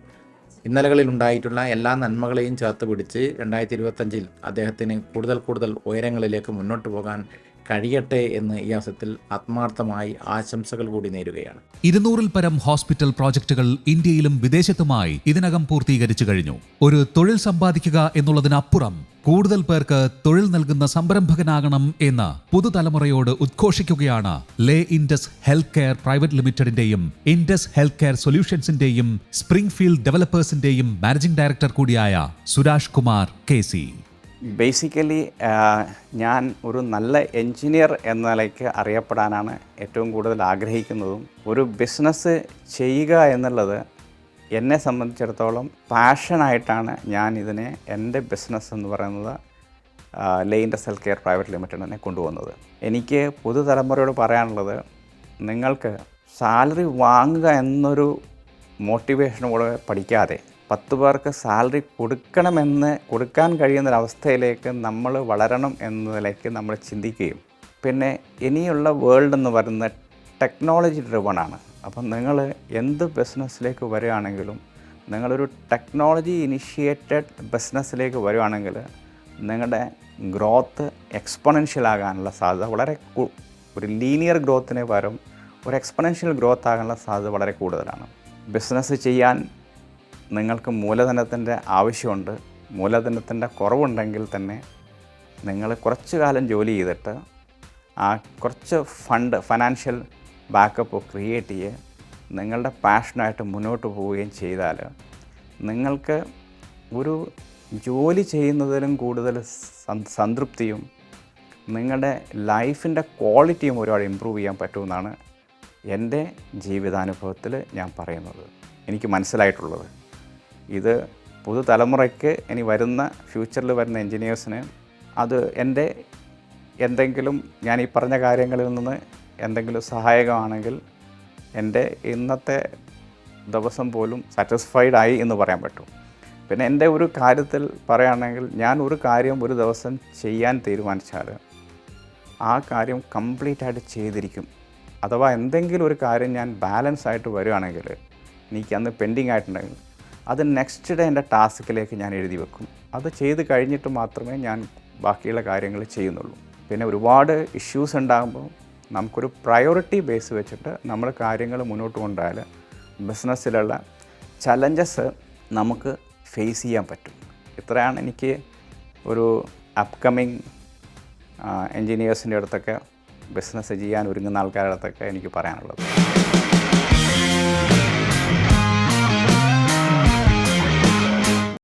ഇന്നലകളിൽ ഉണ്ടായിട്ടുള്ള എല്ലാ നന്മകളെയും ചേർത്ത് പിടിച്ച് 2025 അദ്ദേഹത്തിന് കൂടുതൽ ഉയരങ്ങളിലേക്ക് മുന്നോട്ട് പോകാൻ കഴിയട്ടെ എന്ന് ഈ അവസരത്തിൽ ആത്മാർത്ഥമായി ആശംസകൾ കൂടി നേരുകയാണ്. 200-ൽ പരം ഹോസ്പിറ്റൽ പ്രോജക്റ്റുകൾ ഇന്ത്യയിലും വിദേശത്തുമായി ഇതിനകം പൂർത്തീകരിച്ചു കഴിഞ്ഞു. ഒരു തൊഴിൽ സമ്പാദിക്കുക എന്നുള്ളതിനപ്പുറം കൂടുതൽ പേർക്ക് തൊഴിൽ നൽകുന്ന സംരംഭകനാകണം എന്ന് പുതുതലമുറയോട് ഉദ്ഘോഷിക്കുകയാണ് ലേ ഇൻഡസ് ഹെൽത്ത് കെയർ പ്രൈവറ്റ് ലിമിറ്റഡിന്റെയും ഇൻഡസ് ഹെൽത്ത് കെയർ സൊല്യൂഷൻസിന്റെയും സ്പ്രിംഗ്ഫീൽഡ് ഡെവലപ്പേഴ്സിന്റെയും മാനേജിംഗ് ഡയറക്ടർ കൂടിയായ സുരാഷ് കുമാർ KC. ബേസിക്കലി ഞാൻ ഒരു നല്ല എൻജിനീയർ എന്ന നിലയ്ക്ക് അറിയപ്പെടാനാണ് ഏറ്റവും കൂടുതൽ ആഗ്രഹിക്കുന്നതും. ഒരു ബിസിനസ് ചെയ്യുക എന്നുള്ളത് എന്നെ സംബന്ധിച്ചിടത്തോളം പാഷനായിട്ടാണ് ഞാൻ ഇതിനെ എൻ്റെ ബിസിനസ് എന്ന് പറയുന്നത് ലേ ഇൻഡസ് ഹെൽത്ത് കെയർ പ്രൈവറ്റ് ലിമിറ്റഡിനെ കൊണ്ടുപോകുന്നത്. എനിക്ക് പുതുതലമുറയോട് പറയാനുള്ളത്, നിങ്ങൾക്ക് സാലറി വാങ്ങുക എന്നൊരു മോട്ടിവേഷനോടെ പഠിക്കാതെ 10 പേർക്ക് സാലറി കൊടുക്കാൻ കഴിയുന്നൊരവസ്ഥയിലേക്ക് നമ്മൾ വളരണം എന്നതിലേക്ക് നമ്മൾ ചിന്തിക്കുകയും, പിന്നെ ഇനിയുള്ള വേൾഡ് എന്ന് പറയുന്നത് ടെക്നോളജി ഡ്രിവണാണ്. അപ്പം നിങ്ങൾ എന്ത് ബിസിനസ്സിലേക്ക് വരികയാണെങ്കിലും നിങ്ങളൊരു ടെക്നോളജി ഇനിഷ്യേറ്റഡ് ബിസിനസ്സിലേക്ക് വരികയാണെങ്കിൽ നിങ്ങളുടെ ഗ്രോത്ത് എക്സ്പൊണൻഷ്യൽ ആകാനുള്ള സാധ്യത വളരെ ഒരു ലീനിയർ ഗ്രോത്തിന് പകരം ഒരു എക്സ്പൊണൻഷ്യൽ ഗ്രോത്ത് ആകാനുള്ള സാധ്യത വളരെ കൂടുതലാണ്. ബിസിനസ് ചെയ്യാൻ നിങ്ങൾക്ക് മൂലധനത്തിൻ്റെ ആവശ്യമുണ്ട്. മൂലധനത്തിൻ്റെ കുറവുണ്ടെങ്കിൽ തന്നെ നിങ്ങൾ കുറച്ച് കാലം ജോലി ചെയ്തിട്ട് ആ കുറച്ച് ഫൈനാൻഷ്യൽ ബാക്കപ്പ് ക്രിയേറ്റ് ചെയ്യുക, നിങ്ങളുടെ പാഷനായിട്ട് മുന്നോട്ട് പോവുകയും ചെയ്താൽ നിങ്ങൾക്ക് ഒരു ജോലി ചെയ്യുന്നതിലും കൂടുതൽ സംതൃപ്തിയും നിങ്ങളുടെ ലൈഫിൻ്റെ ക്വാളിറ്റിയും ഒരുപാട് ഇമ്പ്രൂവ് ചെയ്യാൻ പറ്റുമെന്നാണ് എൻ്റെ ജീവിതാനുഭവത്തിൽ ഞാൻ പറയുന്നത്, എനിക്ക് മനസ്സിലായിട്ടുള്ളത്. ഇത് പുതുതലമുറയ്ക്ക് ഇനി വരുന്ന ഫ്യൂച്ചറിൽ വരുന്ന എൻജിനീയേഴ്സിന് അത് എൻ്റെ എന്തെങ്കിലും ഞാൻ ഈ പറഞ്ഞ കാര്യങ്ങളിൽ നിന്ന് എന്തെങ്കിലും സഹായകമാണെങ്കിൽ എൻ്റെ ഇന്നത്തെ ദിവസം പോലും സാറ്റിസ്ഫൈഡ് ആയി എന്ന് പറയാൻ പറ്റും. പിന്നെ എൻ്റെ ഒരു കാര്യത്തിൽ പറയുകയാണെങ്കിൽ ഞാൻ ഒരു കാര്യം ഒരു ദിവസം ചെയ്യാൻ തീരുമാനിച്ചാൽ ആ കാര്യം കംപ്ലീറ്റ് ആയിട്ട് ചെയ്തിരിക്കും. അഥവാ എന്തെങ്കിലും ഒരു കാര്യം ഞാൻ ബാലൻസ് ആയിട്ട് വരികയാണെങ്കിൽ എനിക്ക് അന്ന് പെൻഡിങ് ആയിട്ടുണ്ടെങ്കിൽ അത് നെക്സ്റ്റ് ഡേ എൻ്റെ ടാസ്കിലേക്ക് ഞാൻ എഴുതി വെക്കും. അത് ചെയ്ത് കഴിഞ്ഞിട്ട് മാത്രമേ ഞാൻ ബാക്കിയുള്ള കാര്യങ്ങൾ ചെയ്യുന്നുള്ളൂ. പിന്നെ ഒരുപാട് ഇഷ്യൂസ് ഉണ്ടാകുമ്പോൾ നമുക്കൊരു പ്രയോറിറ്റി ബേസ് വെച്ചിട്ട് നമ്മൾ കാര്യങ്ങൾ മുന്നോട്ട് കൊണ്ടുപോയാൽ ബിസിനസ്സിലുള്ള ചലഞ്ചസ് നമുക്ക് ഫേസ് ചെയ്യാൻ പറ്റും. ഇത്രയാണ് എനിക്ക് ഒരു അപ്കമിങ് എൻജിനീയേഴ്സിൻ്റെ അടുത്തൊക്കെ ബിസിനസ് ചെയ്യാൻ ഒരുങ്ങുന്ന ആൾക്കാരുടെ അടുത്തൊക്കെ എനിക്ക് പറയാനുള്ളത്.